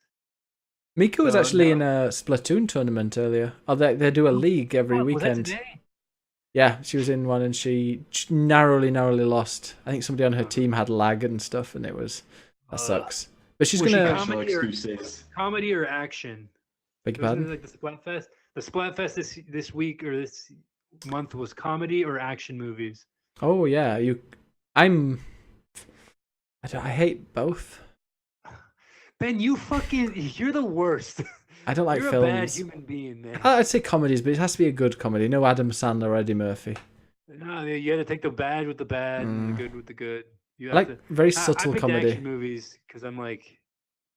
Miko was actually in a Splatoon tournament earlier. Oh, they do a league every weekend. Was that today? Yeah, she was in one and she narrowly lost. I think somebody on her team had lag and stuff, and that sucks. But she's gonna comedy or action. Beg your pardon? Like the Splatfest. The Splatfest this week or this month was comedy or action movies. Oh yeah, I hate both. Ben, you're the worst. I don't like you're films. You're a bad human being, man. I'd say comedies, but it has to be a good comedy. No Adam Sandler or Eddie Murphy. No, you had to take the bad with the bad and the good with the good. You I like very subtle I comedy. Action movies because I'm like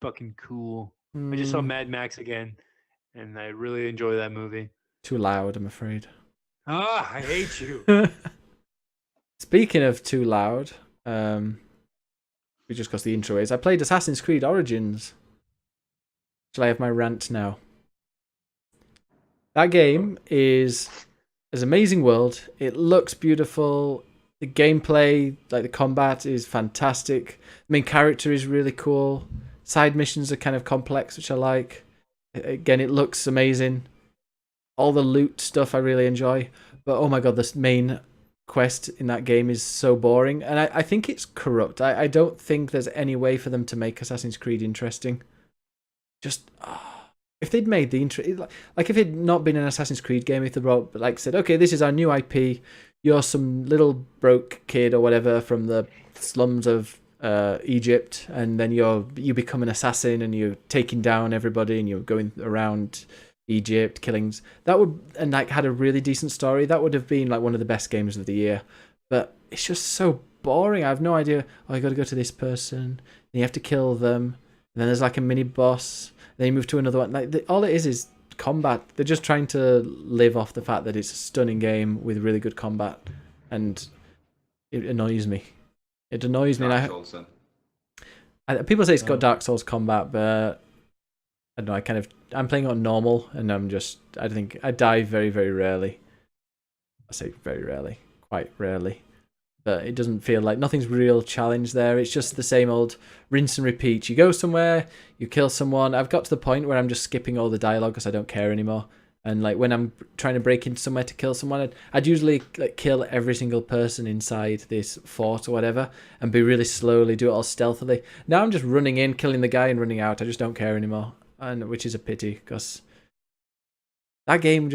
fucking cool. I just saw Mad Max again, and I really enjoy that movie. Too loud, I'm afraid. Ah, I hate you. Speaking of too loud, just because the intro is, I played Assassin's Creed Origins. Shall I have my rant now? That game is an amazing world. It looks beautiful. The gameplay, like the combat, is fantastic. The main character is really cool. Side missions are kind of complex, which I like. Again, it looks amazing. All the loot stuff I really enjoy. But oh my god, this main quest in that game is so boring. And I think it's corrupt. I don't think there's any way for them to make Assassin's Creed interesting. Just... if they'd made the intro, like if it'd not been an Assassin's Creed game, if they brought, like, said, okay, this is our new IP, you're some little broke kid or whatever from the slums of Egypt, and then you become an assassin and you're taking down everybody and you're going around Egypt, killings. That would, and like had a really decent story. That would have been like one of the best games of the year. But it's just so boring. I have no idea. Oh, I got to go to this person, and you have to kill them. and then there's like a mini boss. Then you move to another one. Like all it is combat. They're just trying to live off the fact that it's a stunning game with really good combat, and it annoys me. It annoys me. Dark Souls, then. People say it's got Dark Souls combat, but I don't know. I'm playing on normal, and I think I die very, very rarely. I say very rarely, quite rarely. But it doesn't feel like nothing's real challenge there. It's just the same old rinse and repeat. You go somewhere, you kill someone. I've got to the point where I'm just skipping all the dialogue because I don't care anymore. And like when I'm trying to break into somewhere to kill someone, I'd usually like kill every single person inside this fort or whatever, and be really slowly, do it all stealthily. Now I'm just running in, killing the guy, and running out. I just don't care anymore, and which is a pity because that game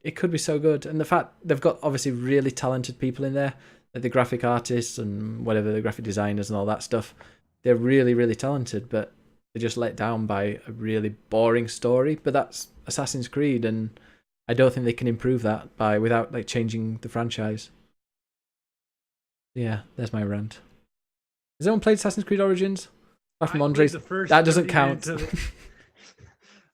it could be so good. And the fact they've got obviously really talented people in there. Like the graphic artists and whatever, the graphic designers and all that stuff, they're really, really talented, but they're just let down by a really boring story. But that's Assassin's Creed, and I don't think they can improve that without like changing the franchise. Yeah, there's my rant. Has anyone played Assassin's Creed Origins? Apart from Andres, that doesn't count.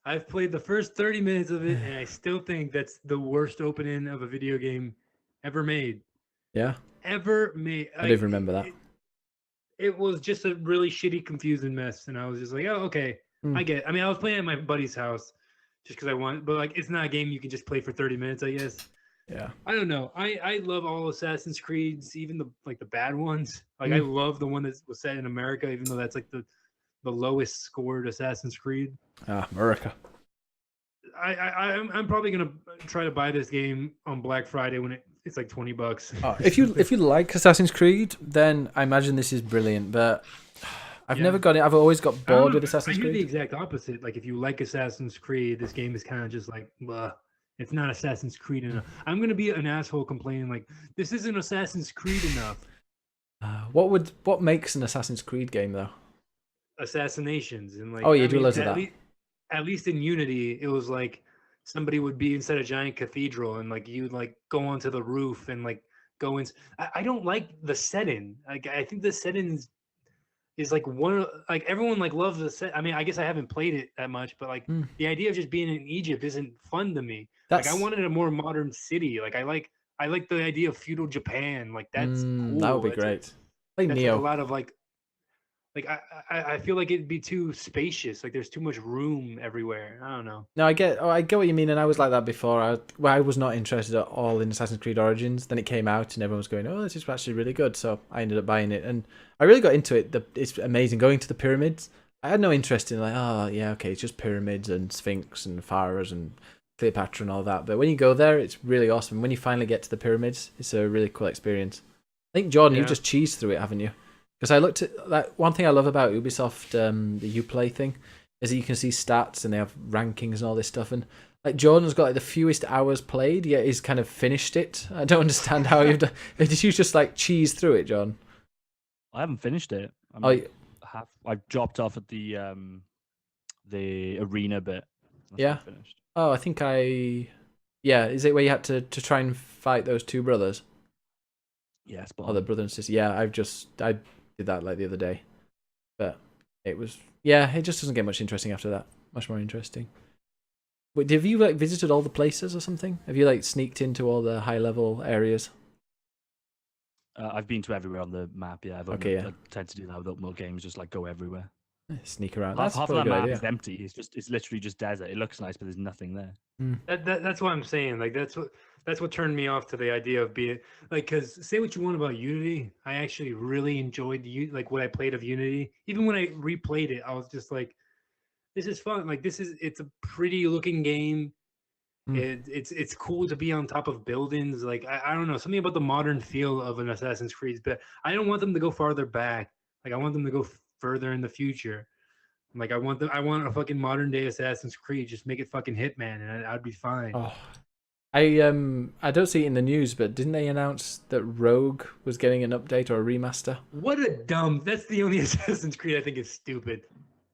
I've played the first 30 minutes of it, and I still think that's the worst opening of a video game ever made. Yeah. Ever made. I don't even remember that. It was just a really shitty, confusing mess, and I was just like, "Oh, okay, I get it." I mean, I was playing at my buddy's house just because I want, but like, it's not a game you can just play for 30 minutes, I guess. Yeah. I don't know. I love all Assassin's Creeds, even the bad ones. Like, I love the one that was set in America, even though that's like the lowest scored Assassin's Creed. America. I'm probably gonna try to buy this game on Black Friday when it's like $20. If you like Assassin's Creed, then I imagine this is brilliant. But I've never got it. I've always got bored with Assassin's Creed. I hear the exact opposite. Like if you like Assassin's Creed, this game is kind of just like, it's not Assassin's Creed enough. I'm gonna be an asshole complaining like this isn't Assassin's Creed enough. What makes an Assassin's Creed game though? Assassinations and like. Oh, you do loads of that. At least in Unity, it was like somebody would be inside a giant cathedral and like you'd like go onto the roof and like go in. I don't like the setting. Like I think the setting is like like everyone like loves the set. I mean, I guess I haven't played it that much, but like the idea of just being in Egypt isn't fun to me. Like I wanted a more modern city. Like I like the idea of feudal Japan. Like that's cool. That would be great. Like that's Neo. Like a lot of like I feel like it'd be too spacious. Like there's too much room everywhere. I don't know. No, I get what you mean, and I was like that before. I was not interested at all in Assassin's Creed Origins. Then it came out, and everyone was going, "Oh, this is actually really good." So I ended up buying it, and I really got into it. It's amazing going to the pyramids. I had no interest in like, oh yeah, okay, it's just pyramids and Sphinx and pharaohs and Cleopatra and all that. But when you go there, it's really awesome. When you finally get to the pyramids, it's a really cool experience. I think Jordan, you've just cheesed through it, haven't you? Because I looked at that one thing I love about Ubisoft, the Uplay thing, is that you can see stats and they have rankings and all this stuff. And like Jordan's got like the fewest hours played, yet he's kind of finished it. I don't understand how you've done. Did you just like cheese through it, John? I haven't finished it. I've dropped off at the arena bit. That's finished. Oh, I think is it where you had to try and fight those two brothers? Yes, but the brother and sister. Yeah, I did that like the other day, but it just doesn't get much interesting after that. Much more interesting. Wait, have you like visited all the places or something? Have you like sneaked into all the high level areas? I've been to everywhere on the map. Yeah, I tend to do that with open world games. Just like go everywhere. Sneak around. Half of that map is empty. It's literally just desert. It looks nice, but there's nothing there. That's what I'm saying. Like that's what turned me off to the idea of being like, because say what you want about Unity, I actually really enjoyed like what I played of Unity. Even when I replayed it, I was just like, this is fun. Like it's a pretty looking game. It's cool to be on top of buildings. Like I don't know, something about the modern feel of an Assassin's Creed, but I don't want them to go farther back. Like I want them to go further in the future. Like I want a fucking modern day Assassin's Creed. Just make it fucking Hitman, and I'd be fine. Oh, I don't see it in the news, but didn't they announce that Rogue was getting an update or a remaster? What a dumb! That's the only Assassin's Creed I think is stupid.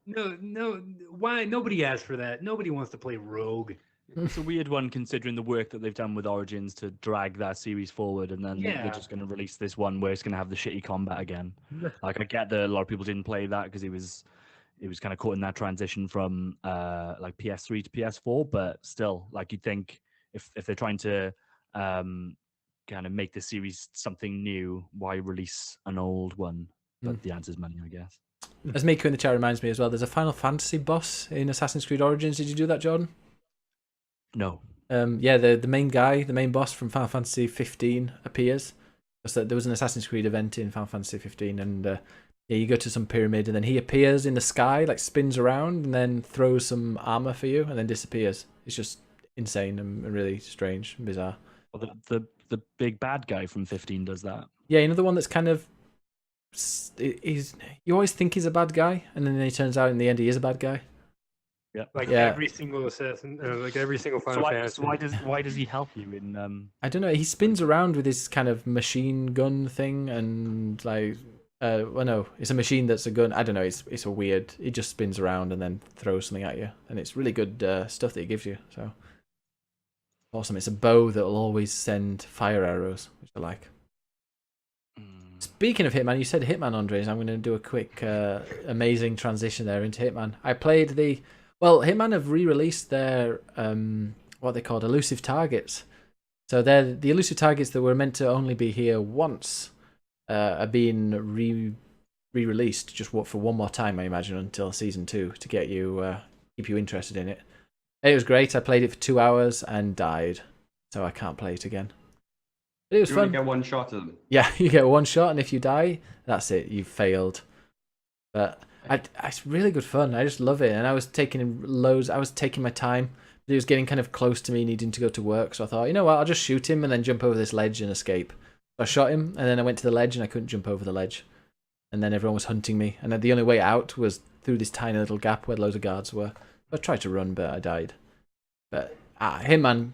No. Why? Nobody asked for that. Nobody wants to play Rogue. It's a weird one considering the work that they've done with Origins to drag that series forward, and then they're just going to release this one where it's going to have the shitty combat again. Like I get that a lot of people didn't play that because it was it was kind of caught in that transition from like PS3 to PS4. But still, like you'd think if they're trying to kind of make the series something new, why release an old one? But the answer's money, I guess. As Miku in the chat reminds me as well, there's a Final Fantasy boss in Assassin's Creed Origins. Did you do that, Jordan? No. Yeah, the main guy, the main boss from Final Fantasy 15 appears. So there was an Assassin's Creed event in Final Fantasy 15, and yeah, you go to some pyramid, and then he appears in the sky, like spins around, and then throws some armor for you, and then disappears. It's just insane and really strange and bizarre. Well, the big bad guy from 15 does that. Yeah, you know the one that's kind of you always think he's a bad guy, and then he turns out in the end he is a bad guy. Yeah, Like Yeah. every single assassin, like every single Final Fantasy. So why does he help you in? I don't know. He spins around with his kind of machine gun thing, and like, well, no, it's a machine that's a gun. I don't know. It's a weird. He just spins around and then throws something at you, and it's really good stuff that he gives you. So awesome! It's a bow that will always send fire arrows, which I like. Speaking of Hitman, you said Hitman, Andres. I'm going to do a quick, amazing transition there into Hitman. I played Hitman have re-released their what they called elusive targets. So they're the elusive targets that were meant to only be here once, are being re-released just for one more time, I imagine, until season 2 to get you keep you interested in it. It was great. I played it for 2 hours and died, so I can't play it again. But it was You fun. only get one shot at them. Yeah, you get one shot, and if you die, that's it. You've failed. But it's really good fun. I just love it, and I was taking my time. But he was getting kind of close to me, needing to go to work. So I thought, you know what? I'll just shoot him and then jump over this ledge and escape. So I shot him, and then I went to the ledge, and I couldn't jump over the ledge. And then everyone was hunting me, and then the only way out was through this tiny little gap where loads of guards were. I tried to run, but I died. But Hitman,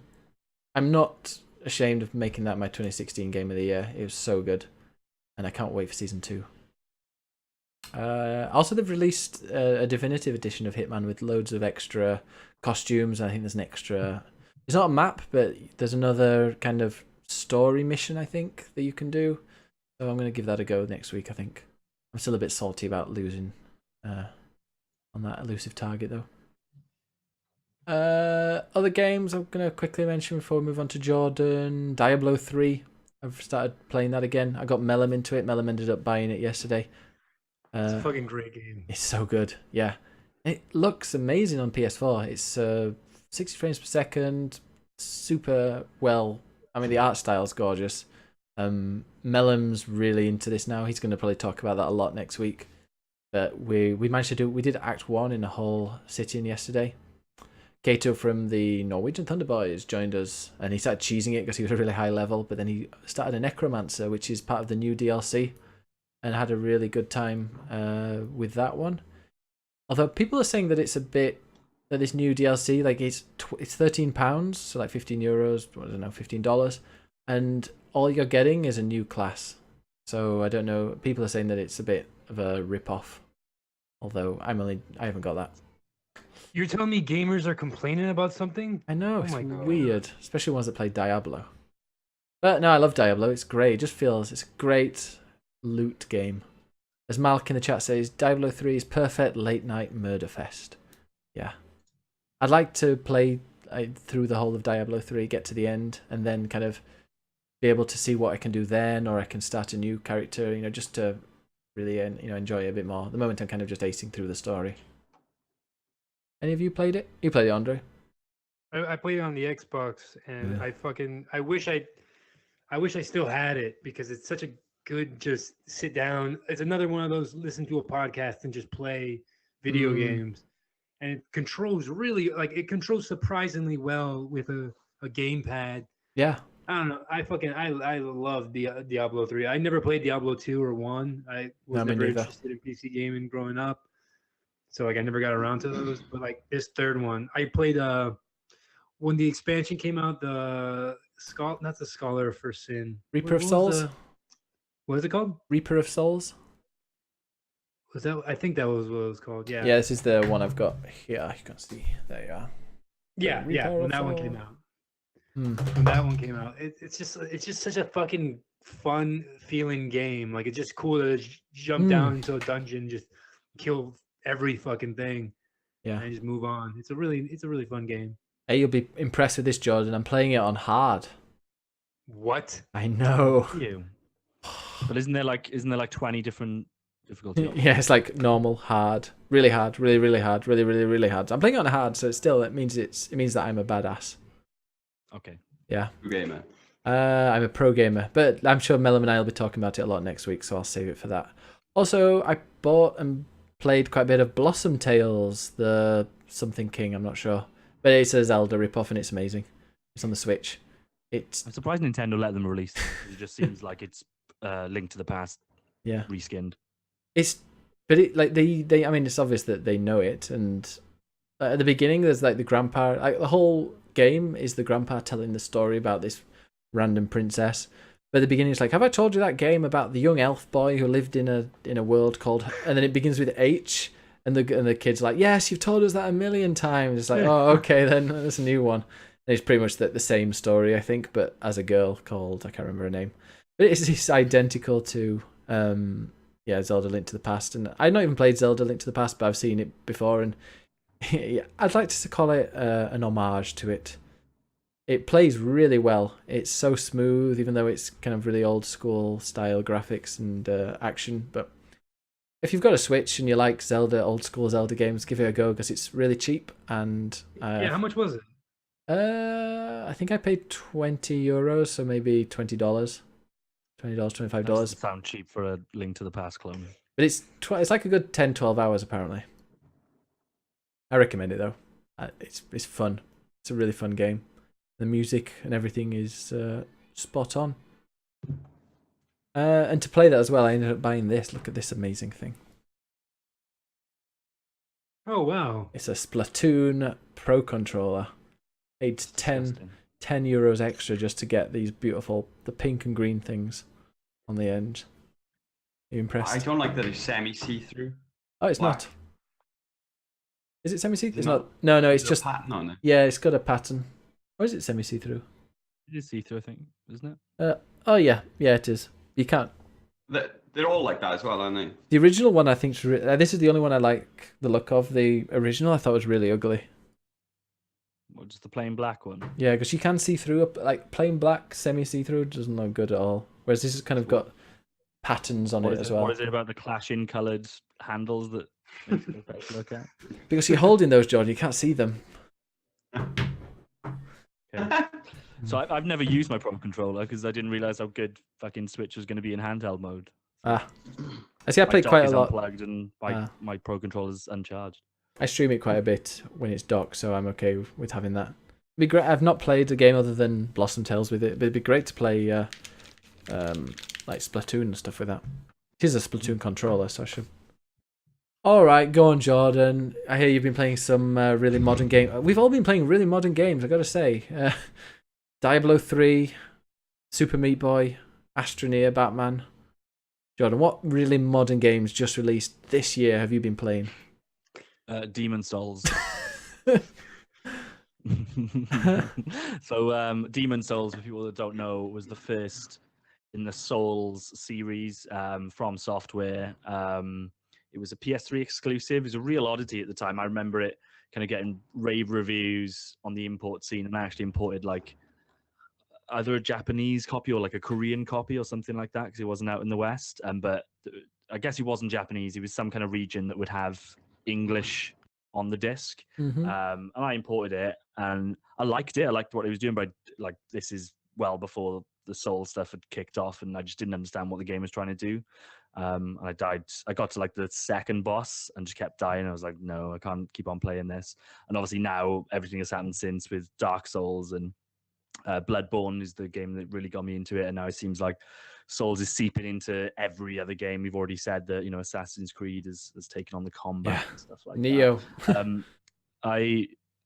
I'm not ashamed of making that my 2016 game of the year. It was so good, and I can't wait for season 2. Also, they've released a definitive edition of Hitman with loads of extra costumes. I think there's an extra. It's not a map, but there's another kind of story mission I think that you can do. So I'm going to give that a go next week. I think I'm still a bit salty about losing on that elusive target though. Other games I'm going to quickly mention before we move on to Jordan. Diablo 3. I've started playing that again. I got Mellum into it. Mellum ended up buying it yesterday. It's a fucking great game. It's so good. Yeah. It looks amazing on PS4. It's 60 frames per second. Super well. I mean, the art style's gorgeous. Mellum's really into this now. He's going to probably talk about that a lot next week. But we managed to do. We did Act 1 in a whole sitting yesterday. Kato from the Norwegian Thunder Boys joined us, and he started cheesing it because he was a really high level, but then he started a Necromancer, which is part of the new DLC, and had a really good time with that one. Although people are saying that it's a bit, that this new DLC, like it's £13, so like €15, I don't know, $15, and all you're getting is a new class. So I don't know, people are saying that it's a bit of a rip-off, although I haven't got that. You're telling me gamers are complaining about something? I know, Oh it's my God. weird, especially ones that play Diablo. But no, I love Diablo. It's great. It just feels it's a great loot game. As Malk in the chat says, Diablo 3 is perfect late night murder fest. Yeah, I'd like to play through the whole of Diablo 3, get to the end, and then kind of be able to see what I can do then, or I can start a new character. You know, just to really enjoy it a bit more. At the moment, I'm kind of just acing through the story. Any of you played it? You played it, Andre? I played it on the Xbox, and Yeah. I wish I still had it because it's such a good just sit down. It's another one of those listen to a podcast and just play video games, and it controls it controls surprisingly well with a gamepad. Yeah. I don't know. I love Diablo 3. I never played Diablo 2 or 1. I was No, me never neither. interested in PC gaming growing up. So like I never got around to those. But like this third one, I played when the expansion came out, not the Scholar for Sin. Reaper of Souls? What is it called? Reaper of Souls? Was that? I think that was what it was called. Yeah. Yeah, this is the one I've got here. You can see. There you are. Yeah. Reaper When of that one Souls. came out. When that one came out, it's just such a fucking fun feeling game. Like it's just cool to jump down into a dungeon, just kill every fucking thing Yeah. and just move on. It's a really fun game. Hey, you'll be impressed with this, Jordan. I'm playing it on hard. What? I know. You. But isn't there like 20 different difficulty options? Yeah, it's like normal, hard, really hard, really, really hard, really, really, really hard. I'm playing it on hard, so it means that I'm a badass. Okay. Yeah. Gamer. I'm a pro gamer, but I'm sure Mellum and I will be talking about it a lot next week, so I'll save it for that. Also, I bought and played quite a bit of Blossom Tales, the something king, I'm not sure. But it's a Zelda ripoff and it's amazing. It's on the Switch. I'm surprised Nintendo let them release it. It just seems like it's Link to the Past reskinned. But I mean, it's obvious that they know it, and at the beginning there's like the grandpa, like the whole game is the grandpa telling the story about this random princess. But at the beginning it's like, have I told you that game about the young elf boy who lived in a world called, and then it begins with H, and the kid's like, yes, you've told us that a million times. It's like, oh, okay, then that's a new one. And it's pretty much the same story, I think, but as a girl called, I can't remember her name. But it's identical to Zelda Link to the Past. And I've not even played Zelda Link to the Past, but I've seen it before, and I'd like to call it an homage to it. It plays really well. It's so smooth, even though it's kind of really old school style graphics and action. But if you've got a Switch and you like old school Zelda games, give it a go because it's really cheap. And how much was it? I think I paid €20, so maybe $20, $20, $25. Doesn't sound cheap for a Link to the Past clone. But it's like a good 10, 12 hours apparently. I recommend it though. It's fun. It's a really fun game. The music and everything is spot on. And to play that as well, I ended up buying this. Look at this amazing thing. Oh wow! It's a Splatoon Pro controller. Paid 10 euros extra just to get these beautiful, the pink and green things on the end. Are you impressed? I don't like that it's semi-see-through. Oh, it's Black. not. Is it semi-see-through? It's No. not. No, it's There's a just. pattern on it. Yeah, it's got a pattern. Or is it semi-see-through? It is see-through, I think, isn't it? Oh yeah, it is. You can't. They're all like that as well, aren't they? The original one, I think, this is the only one I like the look of. The original, I thought was really ugly. What, just the plain black one? Yeah, because you can see through like plain black, semi-see-through doesn't look good at all. Whereas this has kind of got patterns on it as well. What is it about the clashing coloured handles that makes it better to look at? Because you're holding those, Jordan, you can't see them. Okay. So I've never used my Pro Controller because I didn't realise how good fucking Switch was going to be in handheld mode. I see. I My played dock quite a is lot. unplugged and my Pro Controller's uncharged. I stream it quite a bit when it's docked, so I'm okay with having that. It'd be great. I've not played a game other than Blossom Tales with it, but it'd be great to play like Splatoon and stuff with that. It is a Splatoon controller, so I should. All right, go on, Jordan. I hear you've been playing some really modern games. We've all been playing really modern games, I got to say. Diablo 3, Super Meat Boy, Astroneer, Batman. Jordan, what really modern games just released this year have you been playing? Demon Souls. So Demon Souls, for people that don't know, was the first in the Souls series from Software. It was a PS3 exclusive. It was a real oddity at the time. I remember it kind of getting rave reviews on the import scene, and I actually imported like either a Japanese copy or like a Korean copy or something like that because it wasn't out in the West. But I guess he wasn't Japanese. He was some kind of region that would have English on the disc. Mm-hmm. And I imported it and I liked it. I liked what he was doing, but like this is well before the Soul stuff had kicked off, and I just didn't understand what the game was trying to do. And I died. I got to like the second boss and just kept dying. I was like, no, I can't keep on playing this. And obviously now everything has happened since with Dark Souls, and Bloodborne is the game that really got me into it. And now it seems like Souls is seeping into every other game. We've already said that, you know, Assassin's Creed has taken on the combat and stuff like Neo. that.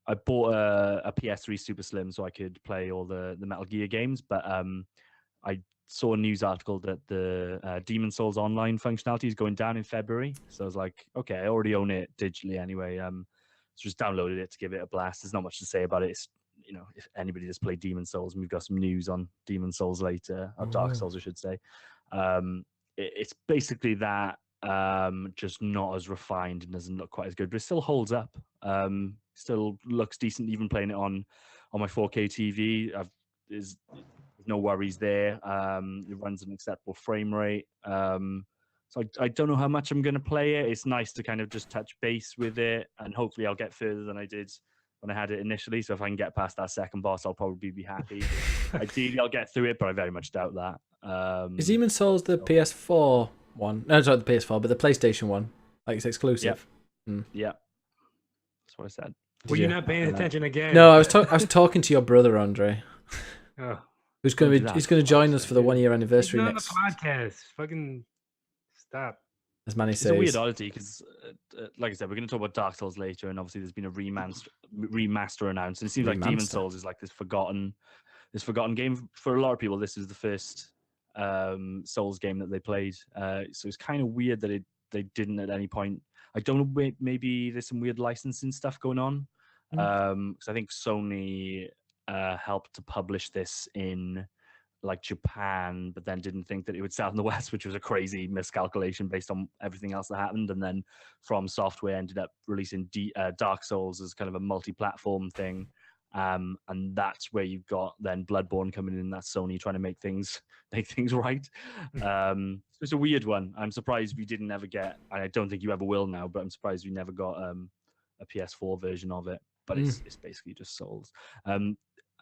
I bought a PS3 Super Slim so I could play all the Metal Gear games, but I saw a news article that the Demon Souls online functionality is going down in February. So I was like, okay, I already own it digitally anyway. So just downloaded it to give it a blast. There's not much to say about it. It's, you know, if anybody just played Demon Souls, and we've got some news on Demon Souls later, or Dark Souls, I should say. It's basically that just not as refined and doesn't look quite as good, but it still holds up. Still looks decent, even playing it on my 4K TV. There's no worries there. It runs an acceptable frame rate. So I don't know how much I'm going to play it. It's nice to kind of just touch base with it, and hopefully I'll get further than I did when I had it initially. So if I can get past that second boss, I'll probably be happy. Ideally, I'll get through it, but I very much doubt that. Is Demon's Souls the PS4 one? No, sorry, the PS4, but the PlayStation one. Like it's exclusive. Yeah, that's what I said. Well, you're not paying attention again. No, I was talking to your brother, Andre, Oh, who's going to join us for the 1 year he's anniversary not on next. the podcast. Fucking stop. As Manny It's says. a weird oddity because, like I said, we're going to talk about Dark Souls later, and obviously there's been a remaster announced, and it seems like Demon's Souls is like this forgotten game for a lot of people. This is the first Souls game that they played, so it's kind of weird that they didn't at any point. I don't know, maybe there's some weird licensing stuff going on, because I think Sony helped to publish this in like Japan, but then didn't think that it would sell in the West, which was a crazy miscalculation based on everything else that happened. And then From Software ended up releasing Dark Souls as kind of a multi-platform thing. And that's where you've got then Bloodborne coming in. That's Sony trying to make things right. So it's a weird one. I'm surprised we didn't ever get. I don't think you ever will now, but I'm surprised we never got a PS4 version of it. But it's basically just Souls.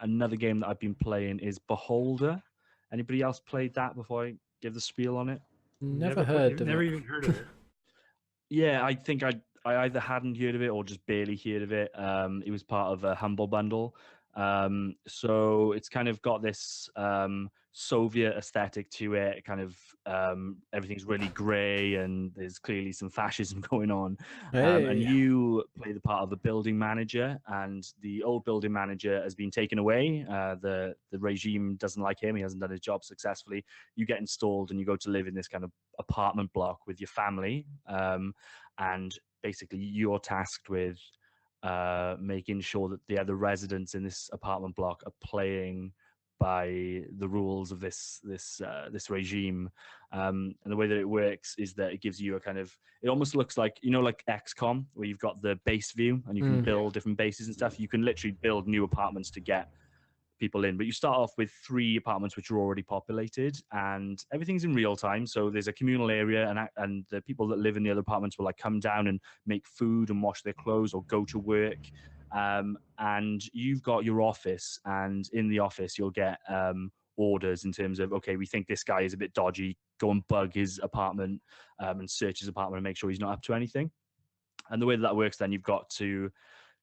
Another game that I've been playing is Beholder. Anybody else played that before I give the spiel on it? Never heard of never it. even heard of it. Yeah, I think I either hadn't heard of it or just barely heard of it. It was part of a Humble Bundle. So it's kind of got this Soviet aesthetic to it. Kind of everything's really grey, and there's clearly some fascism going on. And you play the part of a building manager, and the old building manager has been taken away. The regime doesn't like him. He hasn't done his job successfully. You get installed, and you go to live in this kind of apartment block with your family. And basically, you're tasked with making sure that the other residents in this apartment block are playing by the rules of this regime. And the way that it works is that it gives you a kind of, it almost looks like, like XCOM, where you've got the base view and you can build different bases and stuff. You can literally build new apartments to get people in, but you start off with 3 apartments which are already populated, and everything's in real time. So there's a communal area, and the people that live in the other apartments will like come down and make food and wash their clothes or go to work. And you've got your office, and in the office you'll get orders in terms of, okay, we think this guy is a bit dodgy, go and bug his apartment and search his apartment and make sure he's not up to anything. And the way that works, then you've got to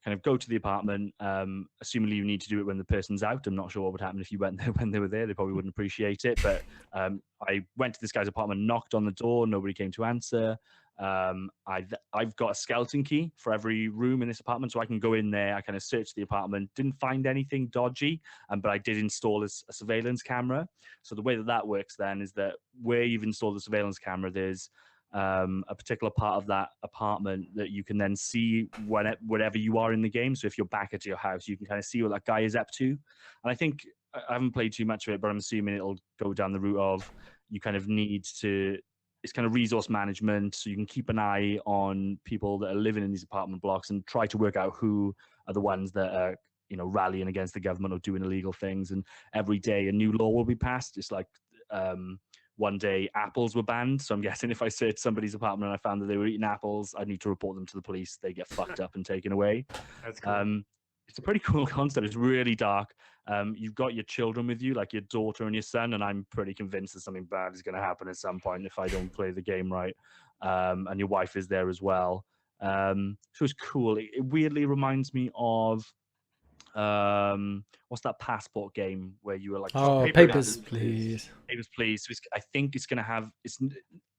kind of go to the apartment. Assumingly you need to do it when the person's out. I'm not sure what would happen if you went there when they were there. They probably wouldn't appreciate it. But I went to this guy's apartment, knocked on the door, nobody came to answer. I've got a skeleton key for every room in this apartment, so I can go in there. I kind of searched the apartment, didn't find anything dodgy, but I did install a surveillance camera. So the way that works then is that where you've installed the surveillance camera, there's a particular part of that apartment that you can then see whenever you are in the game. So if you're back at your house, you can kind of see what that guy is up to. And I think, I haven't played too much of it, but I'm assuming it'll go down the route of you kind of need to, it's kind of resource management. So you can keep an eye on people that are living in these apartment blocks and try to work out who are the ones that are, rallying against the government or doing illegal things. And every day a new law will be passed. It's like, one day apples were banned, so I'm guessing if I searched somebody's apartment and I found that they were eating apples, I'd need to report them to the police. They get fucked up and taken away. That's cool. It's a pretty cool concept. It's really dark. You've got your children with you, like your daughter and your son, and I'm pretty convinced that something bad is going to happen at some point if I don't play the game right. And your wife is there as well. So it's cool. It weirdly reminds me of what's that passport game where you were like, Papers, Please. Papers, Please. So I think it's going to have, it's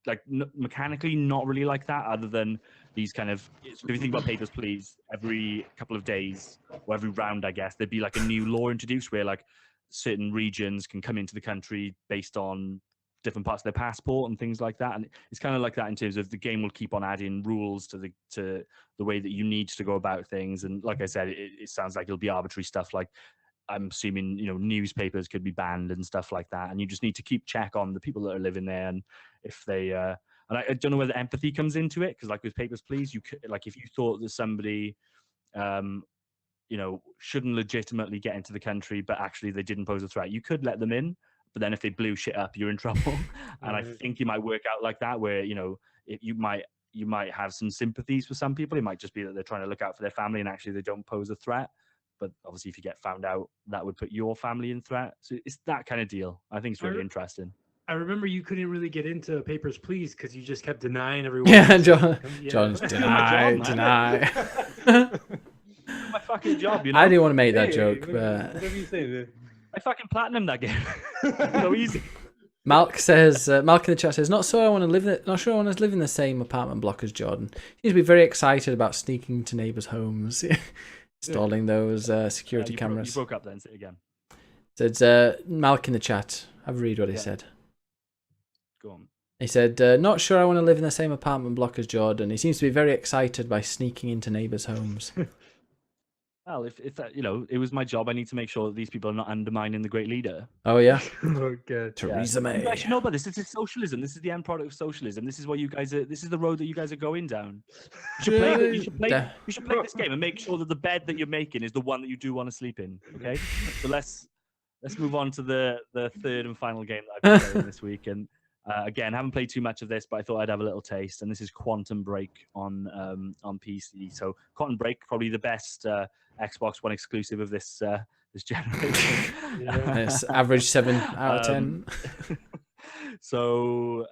like mechanically not really like that, other than these kind of, if you think about Papers, Please, every couple of days or every round, I guess, there'd be like a new law introduced where like certain regions can come into the country based on different parts of their passport and things like that. And it's kind of like that in terms of the game will keep on adding rules to the way that you need to go about things. And like I said, it sounds like it'll be arbitrary stuff. Like I'm assuming, newspapers could be banned and stuff like that. And you just need to keep check on the people that are living there. And if they And I don't know whether empathy comes into it, because like with Papers, Please, you could, like if you thought that somebody, shouldn't legitimately get into the country, but actually they didn't pose a threat, you could let them in. But then if they blew shit up, you're in trouble. And I think it might work out like that, where if you might have some sympathies for some people. It might just be that they're trying to look out for their family, and actually they don't pose a threat. But obviously, if you get found out, that would put your family in threat. So it's that kind of deal. I think it's really interesting. I remember you couldn't really get into Papers, Please, because you just kept denying everyone. Yeah, John's deny. My fucking job, I didn't want to make that joke, but whatever you say, man. I fucking platinum that game. So easy. Malk says, Malk in the chat says, not sure I want to live in the same apartment block as Jordan. Seems to be very excited about sneaking to neighbours' homes, installing those security cameras. You broke up then. Say it again. Says Malk in the chat. Have a read what he said. Go on. He said, not sure I want to live in the same apartment block as Jordan. He seems to be very excited by sneaking into neighbours' homes. Well, if that, it was my job, I need to make sure that these people are not undermining the great leader. Oh, yeah? Oh, God. Theresa May. You actually know about this. This is socialism. This is the end product of socialism. This is what you guys are. This is the road that you guys are going down. You should play this game and make sure that the bed that you're making is the one that you do want to sleep in. Okay, so let's move on to the third and final game that I've been playing this week. And again, haven't played too much of this, but I thought I'd have a little taste. And this is Quantum Break on PC. So Quantum Break, probably the best Xbox One exclusive of this generation. Yes, average 7 out of 10. So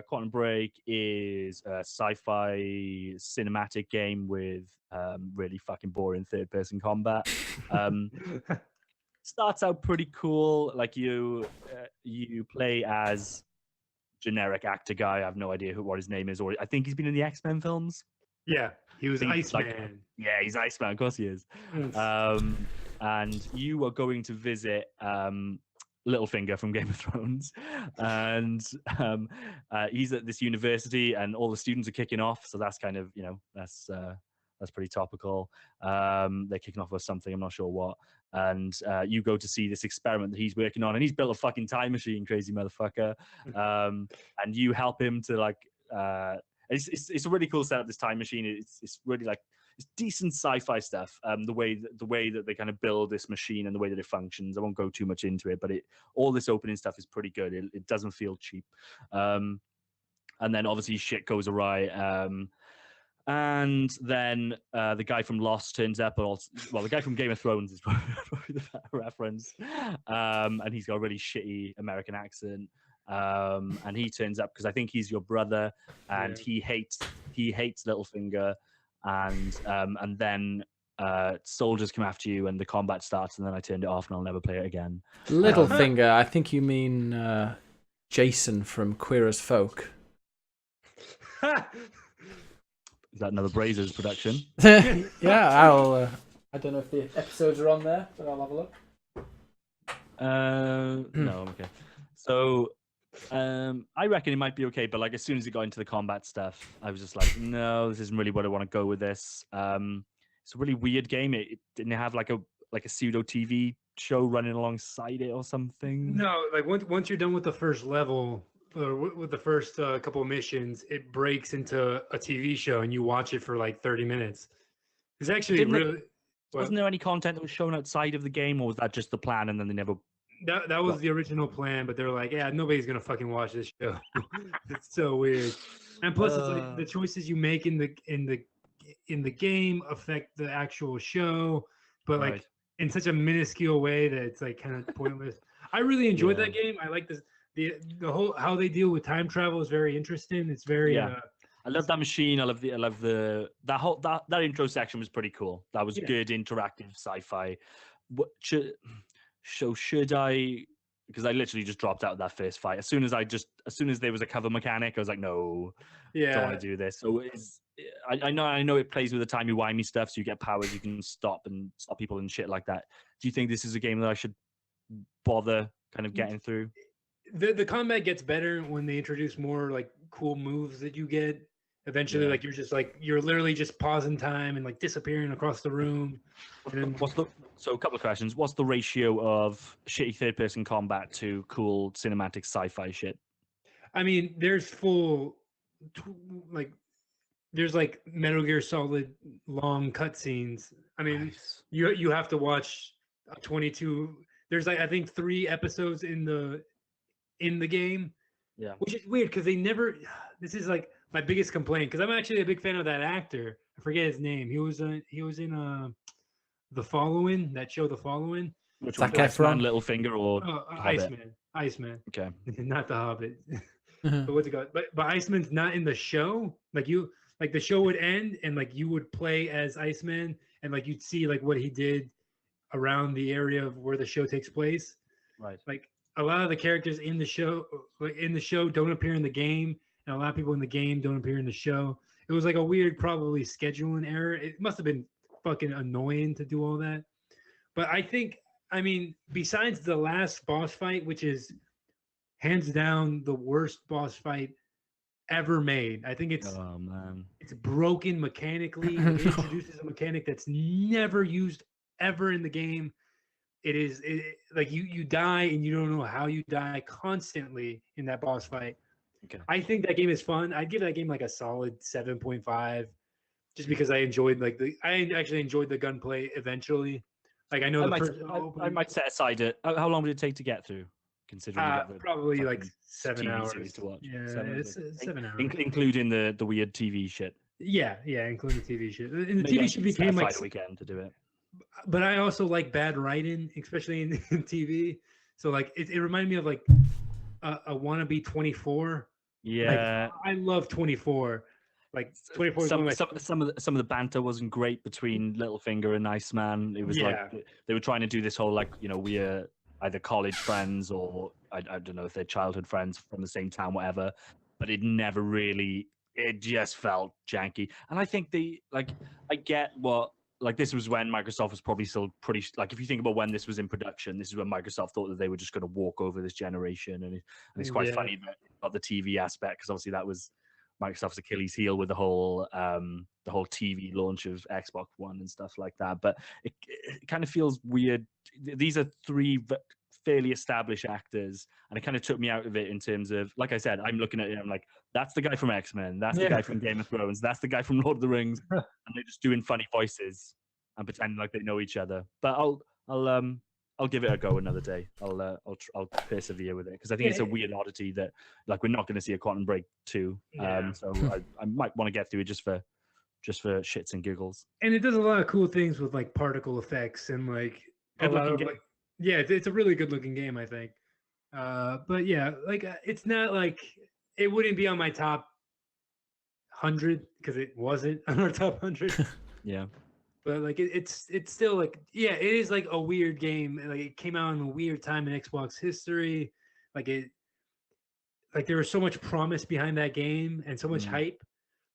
Quantum Break is a sci-fi cinematic game with really fucking boring third-person combat. Starts out pretty cool. Like you play as generic actor guy. I have no idea what his name is, or I think he's been in the X-Men films. Yeah, he was Iceman. Yeah, he's Iceman. Of course he is. And you are going to visit Littlefinger from Game of Thrones, and he's at this university, and all the students are kicking off. So that's kind of that's pretty topical. They're kicking off with something, I'm not sure what. And you go to see this experiment that he's working on, and he's built a fucking time machine, crazy motherfucker. And you help him to it's a really cool setup. This time machine, it's really it's decent sci-fi stuff. The way that they kind of build this machine and the way that it functions. I won't go too much into it, but all this opening stuff is pretty good. It doesn't feel cheap. And then obviously shit goes awry. And then the guy from Lost turns up, the guy from Game of Thrones is probably the better reference. And he's got a really shitty American accent. And he turns up because I think he's your brother, and he hates Littlefinger. And then soldiers come after you, and the combat starts. And then I turned it off, and I'll never play it again. Littlefinger, I think you mean Jason from Queer as Folk. Is that another Brazers production? Yeah, I don't know if the episodes are on there, but I'll have a look. No, okay. So I reckon it might be okay, but as soon as it got into the combat stuff, I was just like, no, this isn't really what I want to go with this. It's a really weird game. It didn't have like a pseudo TV show running alongside it or something. No, once you're done with the first level, or with the first couple of missions, it breaks into a TV show, and you watch it for 30 minutes. It's actually Wasn't there any content that was shown outside of the game, or was that just the plan and then they never? That was the original plan, but they're like, yeah, nobody's gonna fucking watch this show. It's so weird. And plus, it's the choices you make in the game affect the actual show, but in such a minuscule way that it's kind of pointless. I really enjoyed that game. I like the whole how they deal with time travel is very interesting. It's very I love that machine. I love that intro section was pretty cool. That was good interactive sci-fi. Should I? Because I literally just dropped out of that first fight. As soon as there was a cover mechanic, I was like, no, don't want to do this. So I know it plays with the timey-wimey stuff, so you get powers, you can stop people and shit like that. Do you think this is a game that I should bother kind of getting through? The combat gets better when they introduce more cool moves that you get. Eventually, you're literally just pausing time and disappearing across the room. And then, so a couple of questions. What's the ratio of shitty third-person combat to cool cinematic sci-fi shit? I mean, there's full like there's like Metal Gear Solid long cutscenes. I mean, Nice. you have to watch 22. There's like I think 3 episodes in the game, Yeah. which is weird because they never. This is like my biggest complaint because I'm actually a big fan of that actor. I forget his name. He was in The Following, that show, The Following. Which Zac one? Iceman, Efron? Littlefinger, or Hobbit? Iceman, Okay. not the Hobbit. Mhm. But what's it called? But Iceman's not in the show. Like the show would end and like you would play as Iceman and like you'd see like what he did around the area of where the show takes place. Right. Like a lot of the characters in the show don't appear in the game, and a lot of people in the game don't appear in the show. It was like a weird, probably scheduling error. It must have been fucking annoying to do all that. But I mean, besides the last boss fight, which is hands down the worst boss fight ever made. I think Oh man. it's broken mechanically. It introduces a mechanic that's never used ever in the game. Like you die and you don't know how you die constantly in that boss fight. Okay. I think that game is fun. I'd give that game like a solid 7.5 just because I actually enjoyed the gunplay eventually. Like I know I might set aside it. How long would it take to get through? Considering you got the probably like fucking 7 TV hours series to watch. Yeah, 7 it's hours. 7 hours. Including the weird TV shit. Yeah, including the TV shit. And the Maybe I TV shit should became set like aside a weekend to do it. but I also like bad writing, especially in TV. So like it reminded me of like a wannabe 24. Yeah. Like, I love 24. Like 24 is one of my some of the banter wasn't great between Littlefinger and Iceman. It was like they were trying to do this whole like, you know, we're either college friends or I don't know if they're childhood friends from the same town, whatever. But it never really. It just felt janky. And I think I get what. Like this was when Microsoft was probably still pretty like if you think about when this was in production, this is when Microsoft thought that they were just going to walk over this generation, and it's quite funny that about the TV aspect because obviously that was Microsoft's Achilles heel with the whole TV launch of Xbox One and stuff like that. But it kind of feels weird. These are 3 fairly established actors, and it kind of took me out of it in terms of, like I said, I'm looking at it, I'm like, that's the guy from X-Men, that's the guy from Game of Thrones, that's the guy from Lord of the Rings, and they're just doing funny voices and pretending like they know each other. But I'll give it a go another day. I'll persevere with it because I think it's a weird oddity that like we're not going to see a Quantum Break 2. So I might want to get through it just for shits and giggles. And it does a lot of cool things with like particle effects and like a lot of like it's a really good looking game, I think. But yeah, like it's not like it wouldn't be on my top 100 because it wasn't on our top 100. Yeah. But like it's still like it is like a weird game. Like it came out in a weird time in Xbox history. Like there was so much promise behind that game and so much hype,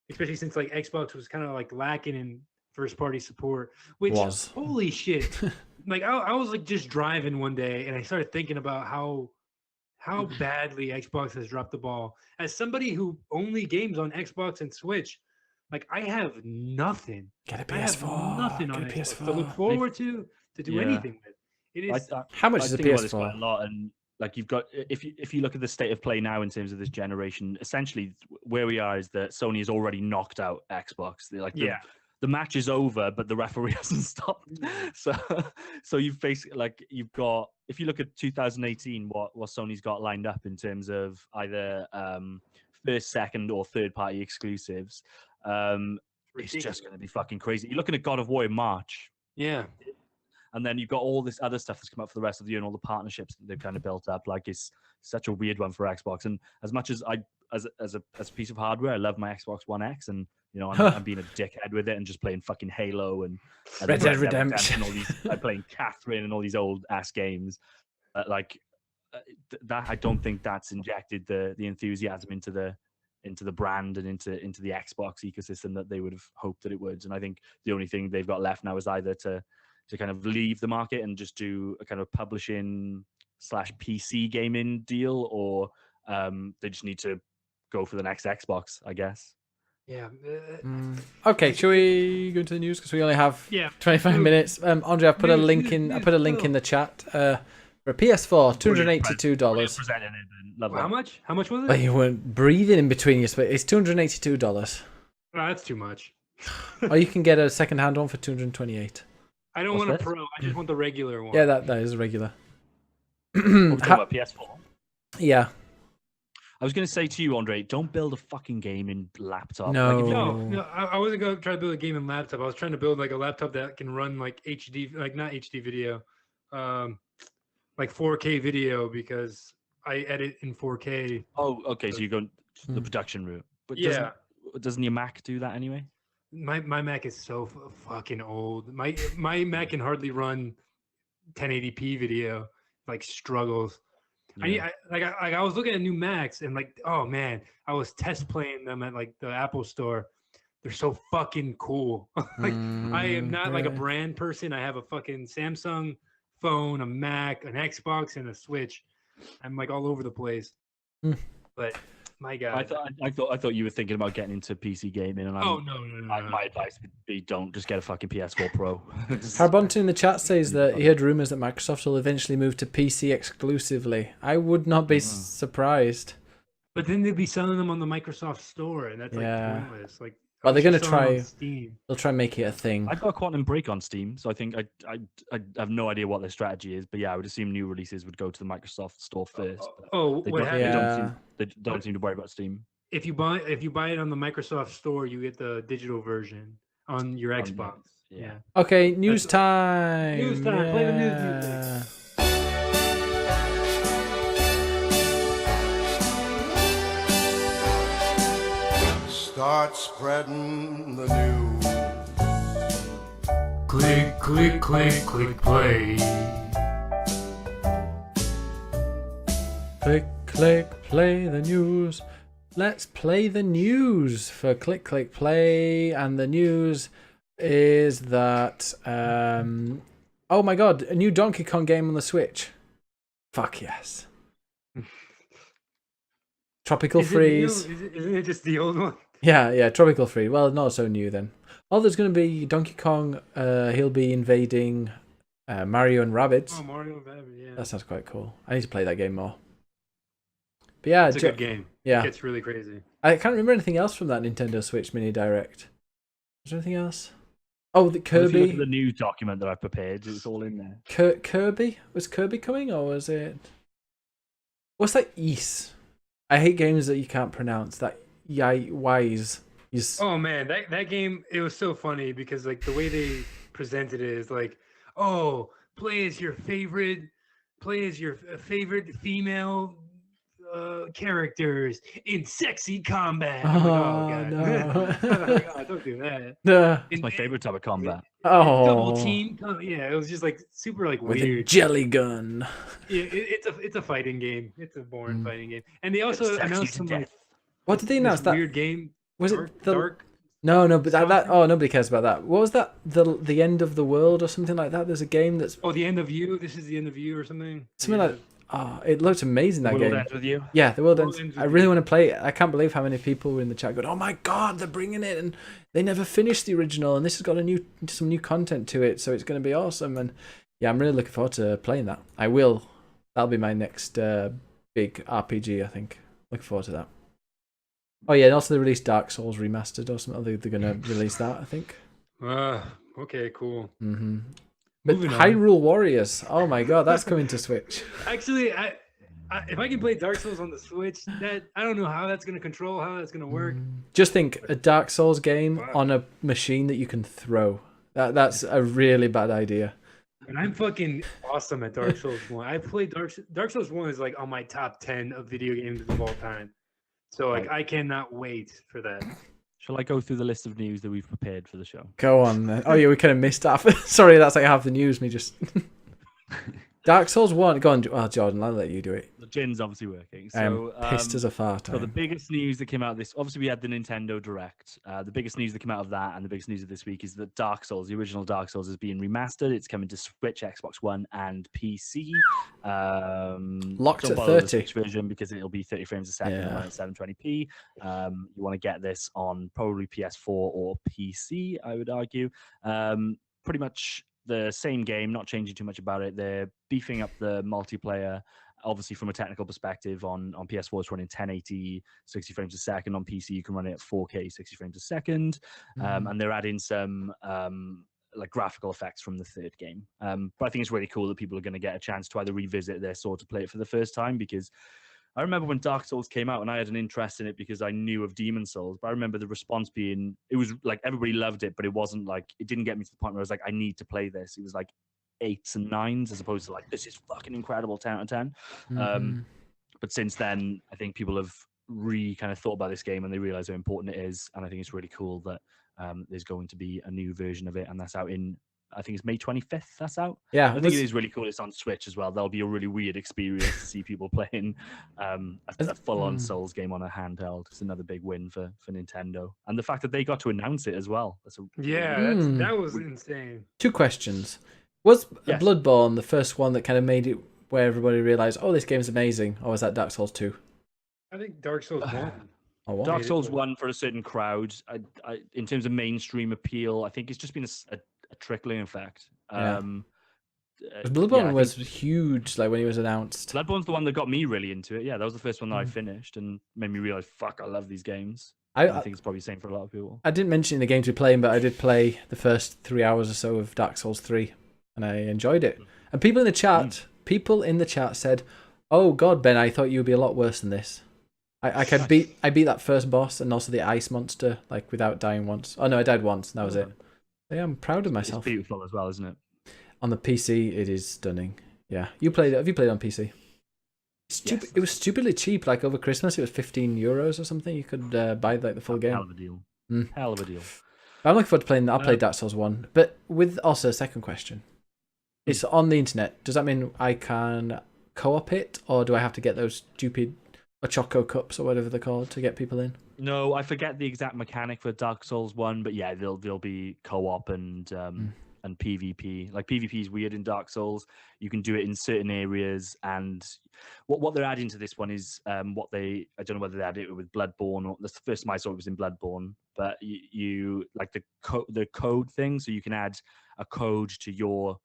especially since like Xbox was kind of like lacking in first party support. Which holy shit! Like I was like just driving one day and I started thinking about how badly Xbox has dropped the ball. As somebody who only games on Xbox and Switch. Like I have nothing. Get a PS4. Nothing on Xbox to look forward to do anything with. It is. How much is a PS4? Quite a lot, and like you've got if you look at the state of play now in terms of this generation, essentially where we are is that Sony has already knocked out Xbox. The match is over, but the referee hasn't stopped. So you've basically you've got if you look at 2018, what Sony's got lined up in terms of either first, second, or third party exclusives. It's just going to be fucking crazy. You're looking at God of War in March. Yeah. And then you've got all this other stuff that's come up for the rest of the year and all the partnerships that they've kind of built up. Like it's such a weird one for Xbox. And as much as as a piece of hardware, I love my Xbox One X, and you know I'm being a dickhead with it and just playing fucking Halo and Red Dead Redemption. All these, I'm playing Catherine and all these old ass games. That I don't think that's injected the enthusiasm into the brand and into the Xbox ecosystem that they would have hoped that it would. And I think the only thing they've got left now is either to kind of leave the market and just do a kind of publishing / PC gaming deal, or they just need to go for the next Xbox, I guess. Yeah. Okay, shall we go into the news because we only have 25 minutes? Andre, I've put a link in. I put a link in the chat. For a PS4, $282. Love How that. much? How much was But it? you weren't breathing in between your split. It's $282. Oh, that's too much. Or you can get a second-hand one for $228. I don't What's want a this? pro. I just want the regular one. Yeah, that is regular. What are we talking about, PS4? Yeah. I was going to say to you, Andre, don't build a fucking gaming laptop. No. Like, if you- No, I wasn't gonna try to build a gaming laptop. I was trying to build like a laptop that can run like HD, like not HD video, like 4K video because I edit in 4K. Oh, okay. So you're going the Hmm. production route. But Yeah, doesn't your Mac do that anyway? my Mac is so fucking old. My Mac can hardly run 1080p video. Like struggles. Yeah. I was looking at new Macs and like, oh man, I was test playing them at like the Apple store. They're so fucking cool. Like I am not like a right. brand person. I have a fucking Samsung phone, a Mac, an Xbox, and a Switch. I'm like all over the place. Hmm. But my God. I thought you were thinking about getting into PC gaming, and Oh no. my advice would be don't just get a fucking PS4 Pro. Harbonton in the chat says that he heard rumors that Microsoft will eventually move to PC exclusively. I would not be surprised. But then they'd be selling them on the Microsoft Store, and that's like Yeah. pointless. Like, Well, they're unless gonna you're selling them on try- Steam. They'll try and make it a thing. I've got Quantum Break on Steam, so I think I have no idea what their strategy is. But yeah, I would assume new releases would go to the Microsoft Store first. but Oh, They what don't, happened? Yeah. they don't seem to worry about Steam. If you buy it on the Microsoft Store, you get the digital version on your On- Xbox. yeah. Yeah. Okay, news time. News time. Play the news music. Start spreading the news. Click, click, click, click, play. Click, click, play the news. Let's play the news for Click, Click, Play. And the news is that, oh my god, a new Donkey Kong game on the Switch. Fuck yes. Tropical Freeze. Isn't it just the old one? Yeah, Tropical Freeze. Well, not so new then. Oh, there's going to be Donkey Kong. He'll be invading Mario and Rabbids. Oh, Mario Rabbit, yeah. That sounds quite cool. I need to play that game more. But yeah, It's a good game. yeah. It's really crazy. I can't remember anything else from that Nintendo Switch Mini Direct. Is there anything else? Oh, the If you look at Kirby. the news document that I've prepared, it's all in there. Kirby? Was Kirby coming or was it? What's that? Ys. I hate games that you can't pronounce. That wise. Oh man, that game, it was so funny because like the way they presented it is like, oh, play as your favorite female characters in sexy combat. I'm like, Oh, God. no. I'm like, oh, don't do that. Duh. It's my favorite type of combat. Double Oh. team. Yeah, it was just like super like With a weird. jelly gun. Yeah, it's a fighting game. It's a boring Mm. fighting game. And they also Sex you announced to some like death. What did they this announce? That weird game. was Dark, it the Dark. no, but that Something? oh, nobody cares about that. What was that? The end of the world or something like that? There's a game that's Oh, the end of you. This is the end of you or something. something Yeah. like oh, it looked amazing that World game. ends with you. Yeah, the world World ends. Ends I with really You. want to play it. I can't believe how many people were in the chat going, "Oh my god, they're bringing it!" And they never finished the original, and this has got some new content to it, so it's going to be awesome. And yeah, I'm really looking forward to playing that. I will. That'll be my next big RPG, I think. Looking forward to that. Oh yeah, and also they released Dark Souls remastered or something. They're going to release that, I think. Okay, cool. Mm-hmm. But Moving on. Hyrule Warriors. Oh my god, that's coming to Switch. Actually, I if I can play Dark Souls on the Switch, that I don't know how that's gonna control, how that's gonna work. Just think, a Dark Souls game Wow. on a machine that you can throw. That's a really bad idea. And I'm fucking awesome at Dark Souls 1. I played Dark Souls 1 is like on my top 10 of video games of all time. So like I cannot wait for that. Shall I go through the list of news that we've prepared for the show? Go on then. Oh yeah, we kind of missed half. Sorry, that's like half the news. Me just Dark Souls 1. Go on, Jordan. I'll let you do it. The gin's obviously working. I am So pissed as a fart. So the biggest news that came out of this, obviously we had the Nintendo Direct. The biggest news that came out of that, and the biggest news of this week is that Dark Souls, the original Dark Souls, is being remastered. It's coming to Switch, Xbox One, and PC. Locked don't at bother with 30. the Switch version because it'll be 30 frames a second and Yeah. run at 720p. You want to get this on probably PS4 or PC, I would argue. Pretty much the same game, not changing too much about it. They're beefing up the multiplayer. obviously from a technical perspective on PS4 it's running 1080 60 frames a second. On PC you can run it at 4K 60 frames a second. And they're adding some like graphical effects from the third game. But I think it's really cool that people are going to get a chance to either revisit this or to play it for the first time, because I remember when Dark Souls came out and I had an interest in it because I knew of Demon Souls, but I remember the response being, it was like everybody loved it, but it wasn't like, it didn't get me to the point where I was like, I need to play this. It was like 8s and 9s as opposed to like, this is fucking incredible, 10 out of 10. But since then, I think people have kind of thought about this game and they realize how important it is. And I think it's really cool that there's going to be a new version of it, and that's out in, I think it's May 25th. That's out. Yeah, I think it is really cool. It's on Switch as well. That'll be a really weird experience to see people playing a full-on Souls game on a handheld. It's another big win for Nintendo, and the fact that they got to announce it as well. That was insane. 2 questions. Was Bloodborne the first one that kind of made it where everybody realized, oh, this game's amazing, or was that Dark Souls 2? I think Dark Souls 1. Dark Souls 1 for a certain crowd. In terms of mainstream appeal, I think it's just been a trickling effect. Bloodborne was huge, like when it was announced. Bloodborne's the one that got me really into it. Yeah, that was the first one that I finished and made me realize, fuck, I love these games. I think it's probably the same for a lot of people. I didn't mention the games we're playing, but I did play the first 3 hours or so of Dark Souls 3, and I enjoyed it. And people in the chat said, "Oh God, Ben, I thought you would be a lot worse than this." I beat that first boss and also the ice monster like without dying once. Oh no, I died once. And that was it. Yeah, I'm proud of myself. It's beautiful as well, isn't it? On the PC, it is stunning. Yeah, you played it. Have you played it on PC? Stupid. Yes. It was stupidly cheap. Like over Christmas, it was €15 or something. You could buy like the full game. Hell of a deal. Hell of a deal. I'm looking forward to playing that. I'll play Dark Souls 1. But with also, second question. It's on the internet. Does that mean I can co-op it, or do I have to get those stupid Choco cups or whatever they're called to get people in? No, I forget the exact mechanic for Dark Souls 1, but yeah, there'll be co-op and PvP. Like PvP is weird in Dark Souls. You can do it in certain areas, and what they're adding to this one is I don't know whether they added it with Bloodborne, or that's the first time I saw it was in Bloodborne, but you like the code thing, so you can add a code to your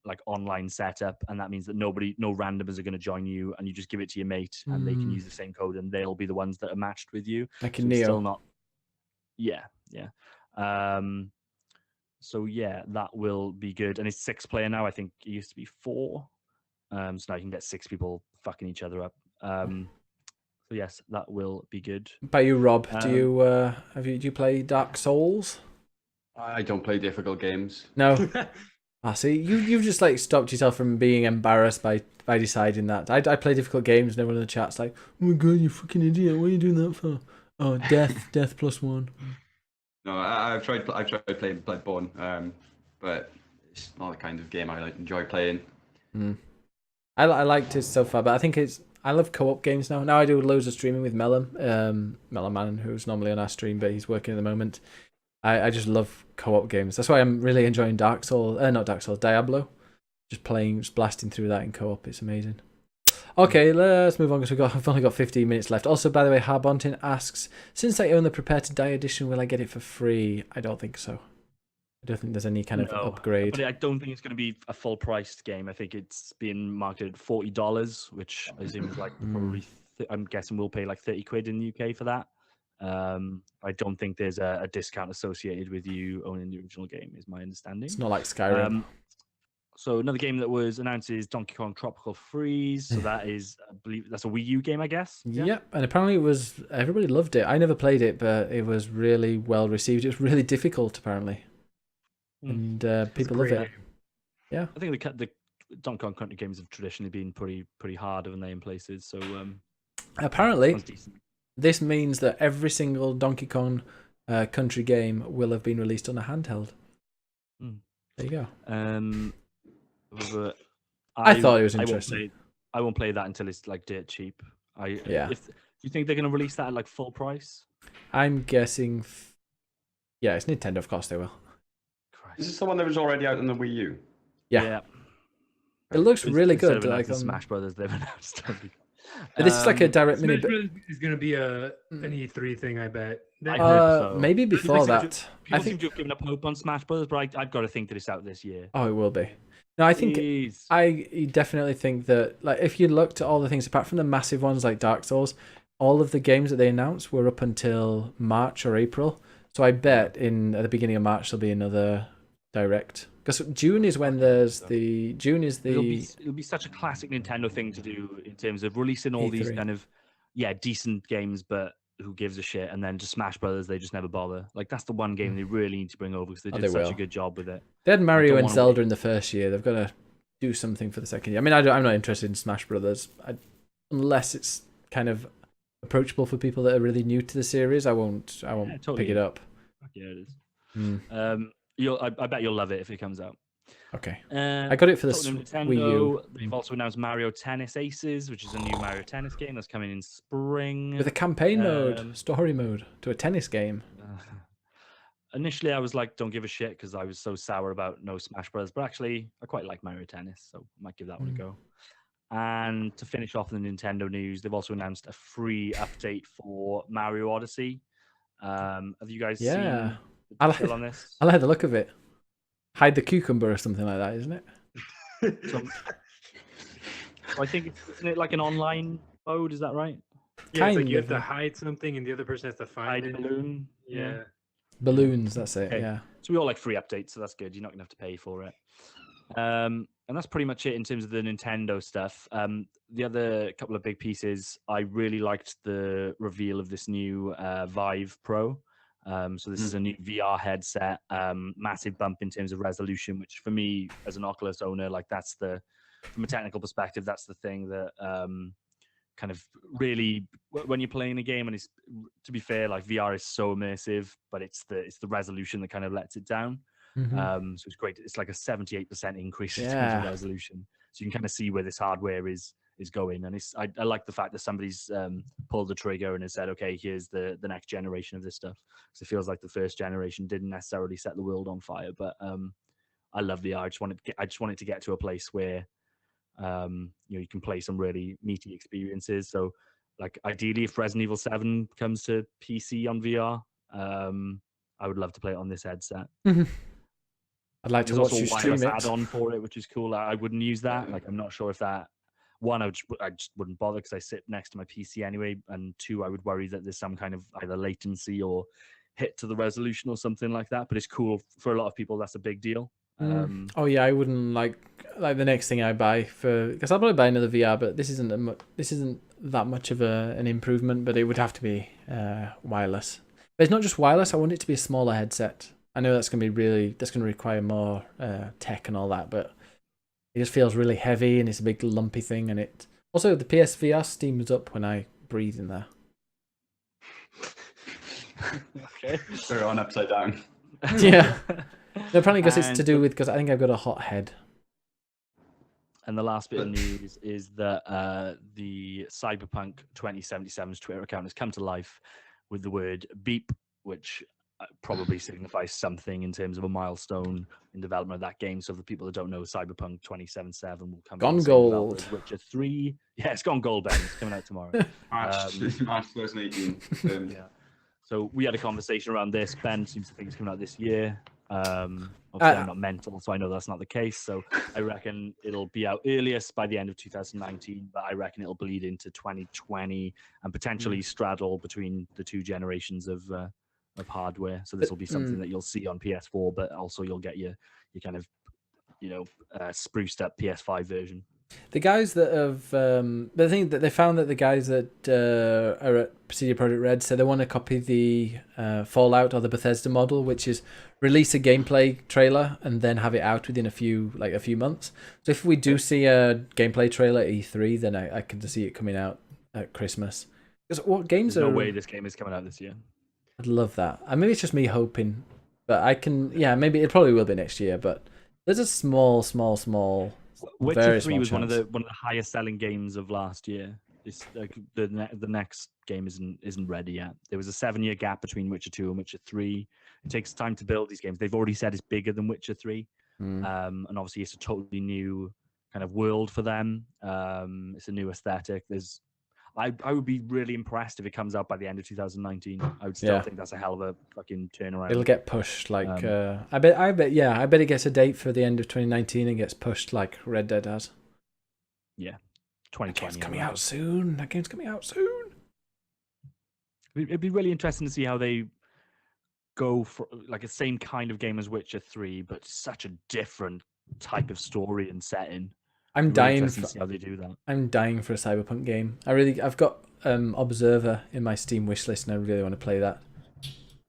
like online setup, and that means that no randomers are going to join you, and you just give it to your mate and they can use the same code and they'll be the ones that are matched with you. Like in Neo. Still not. Yeah. So yeah, that will be good. And it's 6-player now. I think it used to be 4. So now you can get 6 people fucking each other up. So yes, that will be good. By you, Rob, do you play Dark Souls? I don't play difficult games. No. See, you've just like stopped yourself from being embarrassed by deciding that. I play difficult games, and everyone in the chat's like, "Oh my God, you fucking idiot! What are you doing that for?" Oh, death +1. No, I've tried playing Bloodborne, but it's not the kind of game I enjoy playing. I liked it so far, but I think I love co-op games now. Now I do loads of streaming with Mellum Man, who's normally on our stream, but he's working at the moment. I just love co-op games. That's why I'm really enjoying Diablo. Just blasting through that in co-op. It's amazing. Okay, let's move on because I've only got 15 minutes left. Also, by the way, Harbontin asks, since I own the Prepare to Die edition, will I get it for free? I don't think so. I don't think there's any kind of upgrade. But I don't think it's going to be a full-priced game. I think it's being marketed at $40, which I assume is like probably, I'm guessing we'll pay like 30 quid in the UK for that. I don't think there's a discount associated with you owning the original game, is my understanding. It's not like Skyrim. So another game that was announced is Donkey Kong Tropical Freeze. So that is, I believe, that's a Wii U game, I guess. Yeah, and apparently everybody loved it. I never played it, but it was really well received. It was really difficult, apparently, and people love it. Yeah, I think the Donkey Kong Country games have traditionally been pretty hard, haven't they, in places? So apparently, this means that every single Donkey Kong Country game will have been released on a handheld. There you go. I thought it was interesting. I won't play that until it's like dirt cheap. Do you think they're going to release that at like full price? I'm guessing. Yeah, it's Nintendo. Of course they will. Christ. Is this the one that was already out on the Wii U? Yeah. It looks really good. Like Smash Brothers they've announced. But this is like a direct mini. Smash Bros. Is going to be an E3 thing, I bet. I hope so. Maybe before People that. People seem to have given up hope on Smash Bros, but I've got to think that it's out this year. Oh, it will be. No, I think Please. I definitely think that, like, if you looked at all the things apart from the massive ones like Dark Souls, all of the games that they announced were up until March or April. So I bet at the beginning of March there'll be another direct, because June is when there's the It'll be such a classic Nintendo thing to do in terms of releasing all these E3. kind of decent games, but who gives a shit? And then just Smash Brothers, they just never bother. Like that's the one game they really need to bring over because they did such a good job with it. They had Mario and wanna Zelda in the first year. They've got to do something for the second year. I mean, I'm not interested in Smash Brothers unless it's kind of approachable for people that are really new to the series. I won't totally. pick it up. Yeah, it is. I bet you'll love it if it comes out. Okay. I got it for the Nintendo, Wii U. They've also announced Mario Tennis Aces, which is a new Mario Tennis game that's coming in spring. With a campaign mode, story mode, to a tennis game. Initially, I was like, don't give a shit because I was so sour about no Smash Bros. But actually, I quite like Mario Tennis, so I might give that one a go. And to finish off the Nintendo news, they've also announced a free update for Mario Odyssey. Have you guys seen the detail on this? I like the look of it. Hide the cucumber or something like that, isn't it? I think isn't it like an online mode? Is that right? Yeah, it's like Kind you of. have to hide something and the other person has to find Hide it. a balloon. Yeah. Balloons, that's it. Okay. Yeah. So we all like free updates, so that's good. You're not gonna have to pay for it. And that's pretty much it in terms of the Nintendo stuff. The other couple of big pieces, I really liked the reveal of this new Vive Pro. So this is a new VR headset, massive bump in terms of resolution, which for me as an Oculus owner, like that's from a technical perspective, that's the thing that kind of really when you're playing a game, and it's, to be fair, like VR is so immersive, but it's the resolution that kind of lets it down. So it's great. It's like a 78% increase in terms of resolution. So you can kind of see where this hardware is going. And I like the fact that somebody's pulled the trigger and has said, okay, here's the next generation of this stuff. Because it feels like the first generation didn't necessarily set the world on fire. But I love VR. I just want it to get to a place where you can play some really meaty experiences. So like ideally, if Resident Evil 7 comes to PC on VR, I would love to play it on this headset. I'd like to watch you stream it. Add-on for it, which is cool. I wouldn't use that. Like, I'm not sure if that. One, I just wouldn't bother because I sit next to my PC anyway. And two, I would worry that there's some kind of either latency or hit to the resolution or something like that. But it's cool for a lot of people. That's a big deal. Oh yeah, I wouldn't like the next thing I buy because I'll probably buy another VR, but this isn't that much of an improvement. But it would have to be wireless. But it's not just wireless. I want it to be a smaller headset. I know that's going to require more tech and all that, but it just feels really heavy and it's a big lumpy thing. And it also the PSVR steams up when I breathe in there. Okay, so on upside down. Yeah, no, apparently because it's to do with because I think I've got a hot head. And the last bit of news is that the Cyberpunk 2077's Twitter account has come to life with the word beep, which probably signifies something in terms of a milestone in development of that game. So for the people that don't know, Cyberpunk 2077 will come Gone gold. Witcher 3. Yeah, it's gone gold, Ben. It's coming out tomorrow. March 2018. Yeah. So we had a conversation around this. Ben seems to think it's coming out this year. Obviously, I'm not mental, so I know that's not the case. So I reckon it'll be out earliest by the end of 2019, but I reckon it'll bleed into 2020 and potentially straddle between the two generations of hardware. So this will be something that you'll see on PS4, but also you'll get your kind of spruced up PS5 version. The guys that have the thing that they found that the guys that are at CD Projekt Red said they want to copy the Fallout or the Bethesda model, which is release a gameplay trailer and then have it out within a few months. So if we do see a gameplay trailer at E3, then I can see it coming out at Christmas. Because what games There's are? no way this game is coming out this year. I'd love that. And maybe it's just me hoping, but I can. Yeah, maybe it probably will be next year. But there's a small. Witcher 3 was one of the highest selling games of last year. It's like the next game isn't ready yet. There was a 7-year gap between Witcher 2 and Witcher 3. It takes time to build these games. They've already said it's bigger than Witcher 3, and obviously it's a totally new kind of world for them. It's a new aesthetic. There's I would be really impressed if it comes out by the end of 2019. I would still Yeah. think that's a hell of a fucking turnaround. It'll get pushed like I bet it gets a date for the end of 2019 and gets pushed like Red Dead has. Yeah, That 2020. game's coming out soon. That game's coming out soon. It'd be really interesting to see how they go for like the same kind of game as Witcher 3, but such a different type of story and setting. I'm Really dying interesting for to see how they do that. I'm dying for a Cyberpunk game. I've got Observer in my Steam wishlist and I really want to play that.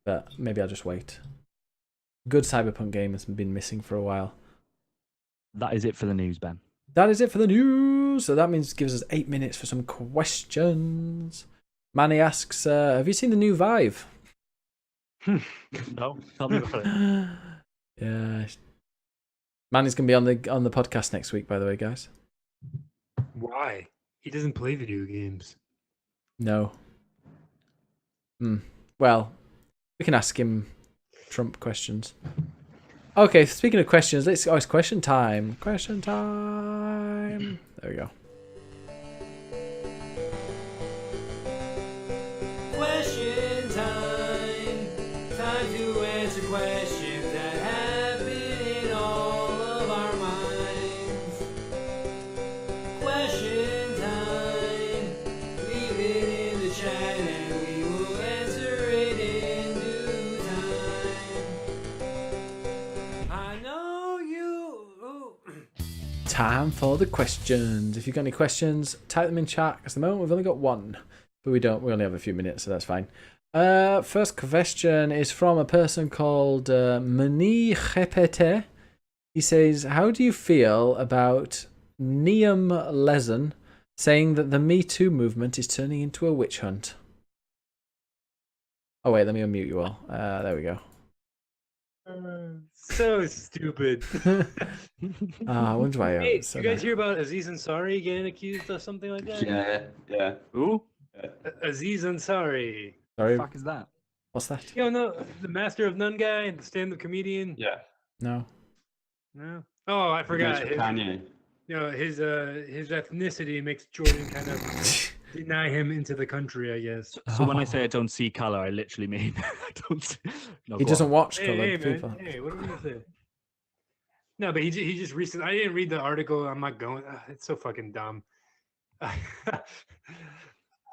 But maybe I'll just wait. Good Cyberpunk game has been missing for a while. That is it for the news, Ben. That is it for the news. So that means it gives us 8 minutes for some questions. Manny asks, have you seen the new Vive? No, tell me about it. Yeah. Manny's gonna be on the podcast next week, by the way, guys. Why? He doesn't play video games. No. Well, we can ask him Trump questions. Okay, speaking of questions, it's question time. Question time. There we go. Question time. Time to answer questions that have been in all of our minds. Question time. Leave it in the chat and we will answer it in due time. I know you. Time for the questions. If you've got any questions, type them in chat. Because at the moment we've only got one, but we only have a few minutes, so that's fine. First question is from a person called Mani Khepete. He says, how do you feel about Niam Lezen saying that the Me Too movement is turning into a witch hunt? Oh wait, let me unmute you all. There we go. So stupid. I wonder why. Hey, you guys hear about Aziz Ansari getting accused of something like that? Yeah. Who? Aziz Ansari. Sorry, The fuck is that? what's that? You don't know the Master of None guy, the stand-up comedian? Yeah. No. No. Oh, I forgot. Against His, Kanye. you know, his ethnicity makes Jordan kind of deny him into the country, I guess. So when I say I don't see color, I literally mean I don't see. No, He go doesn't on. watch Hey, coloured man. people. Hey, what are we gonna say? No, but he just recently. I didn't read the article. I'm not going. It's so fucking dumb.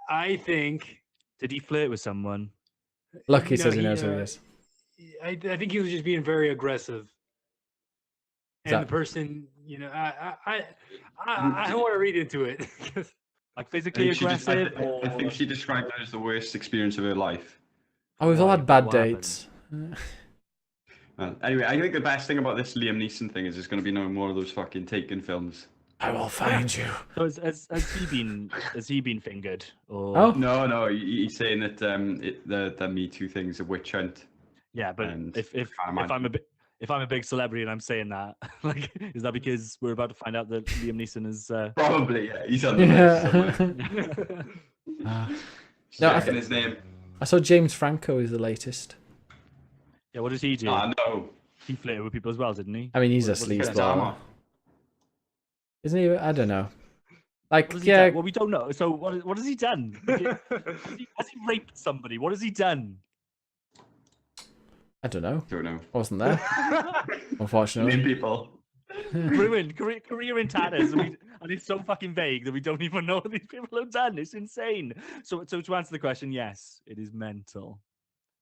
I think. Did he flirt with someone? Lucky No, says he he, knows who he is. I think he was just being very aggressive. And that- the person, you know, I don't want to read into it. Like I physically think, aggressive? I think she described it as the worst experience of her life. Oh, we've all Why? had bad What happened? dates. Anyway, I think the best thing about this Liam Neeson thing is there's going to be no more of those fucking Taken films. I will find you. So has he been fingered? Or Oh. No, he's saying that the Me Too thing's a witch hunt. yeah, but And if can't imagine. if I'm a big celebrity and I'm saying that, like, is that because we're about to find out that Liam Neeson is? Probably, yeah. He's on the list somewhere. No, Checking his name. I saw James Franco is the latest. Yeah, what does he do? No. He flirted with people as well, didn't he? I mean, he's a What does he do? sleazeball, isn't he? I don't know. Like, What has he yeah, done? Well, we don't know. So what has he done? Has he raped somebody? What has he done? I don't know. Don't know. I wasn't there, unfortunately. Name people. Ruined career in tatters, and it's so fucking vague that we don't even know what these people have done. It's insane. So to answer the question, yes, it is mental,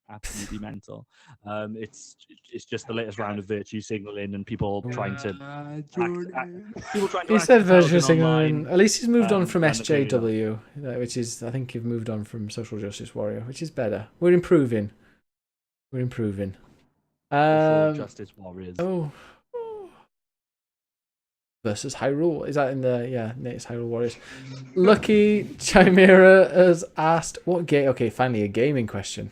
absolutely mental. It's just the latest round of virtue signaling and people trying to people trying to. He act said virtual intelligent signaling. online. At least he's moved on from and the period of- SJW, which is, I think, you've moved on from Social Justice Warrior, which is better. We're improving. We're improving. Social Justice Warriors. Oh. Versus Hyrule. Is that in the, yeah, it's Hyrule Warriors. Lucky Chimera has asked, what game? Okay, finally a gaming question.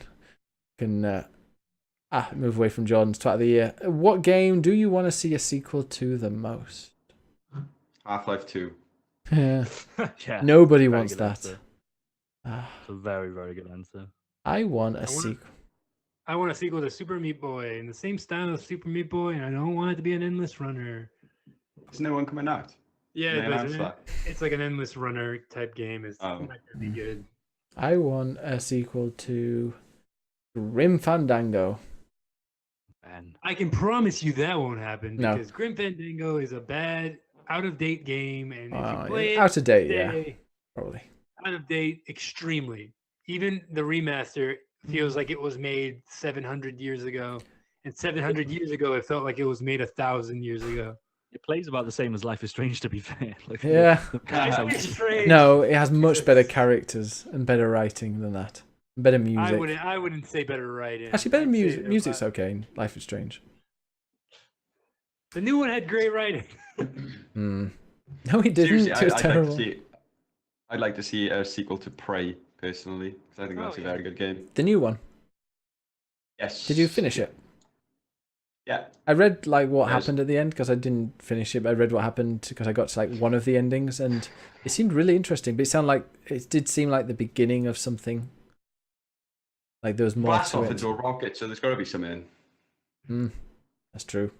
Can move away from Jordan's Twat of the Year. What game do you want to see a sequel to the most? Half-Life 2. Yeah. Yeah, Nobody very wants good that. answer. It's a very, very good answer. I want a I wanna- sequel. I want a sequel to Super Meat Boy in the same style as Super Meat Boy, and I don't want it to be an endless runner. Isn't there one coming out? Yeah, They but announced that. it's like an endless runner type game. It's Oh. not gonna be good. I want a sequel to Grim Fandango. Ben. I can promise you that won't happen No. because Grim Fandango is a bad, out of date game, and if you Oh, play yeah. it Out of date, yeah. today, Probably. out of date extremely. Even the remaster feels like it was made 700 years ago, and 700 years ago it felt like it was made 1,000 years ago. It plays about the same as Life is Strange, to be fair. Like, Yeah. the guys Life out- is Strange. No, it has much better Jesus. characters and better writing than that. Better music. I wouldn't say better writing. Actually, better I'd say music. they're Music's about- okay in Life is Strange. The new one had great writing. No, it didn't. Seriously, It was terrible. I'd like to see a sequel to Prey personally, because I think that's a yeah. very good game. The new one. Yes. Did you finish it? Yeah. I read like what Yes. happened at the end because I didn't finish it. But I read what happened because I got to like one of the endings and it seemed really interesting. But it did seem like the beginning of something. Like there was more Blast to off it. into a rocket, so there's got to be something. That's true.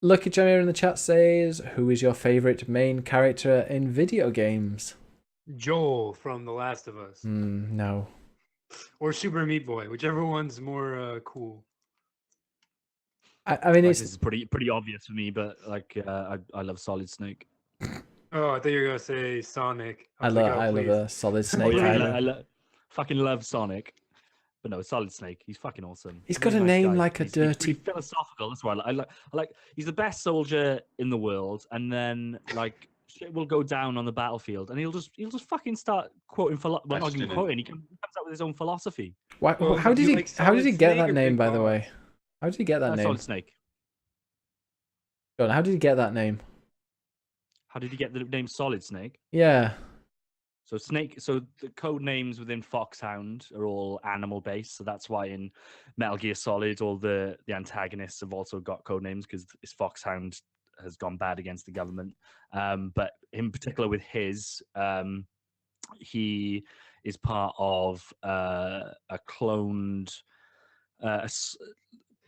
Lucky Jamir in the chat says, "Who is your favorite main character in video games?" Joel from The Last of Us, No. or Super Meat Boy, whichever one's more cool. I mean, like, it's this is pretty obvious for me, but like I love Solid Snake. Oh, I thought you were gonna say Sonic. I was like, love please. a Solid Snake. Oh, yeah, either. fucking love Sonic. But no, Solid Snake. He's fucking awesome. He's a got really a nice name guy. like a He's dirty- really philosophical. That's why I like. He's the best soldier in the world, and then like shit will go down on the battlefield, and he'll just fucking start quoting well, not even Questioning. quoting. He comes out with his own philosophy. Why, Well, how do did you he? like How did he Solid get Snake that or name? Big By the Boss? way, how did he get that name? Solid Snake. John, how did he get that name? How did he get the name Solid Snake? Yeah. So the code names within Foxhound are all animal based. So that's why in Metal Gear Solid, all the antagonists have also got code names because this Foxhound has gone bad against the government. But in particular with his, he is part of a cloned.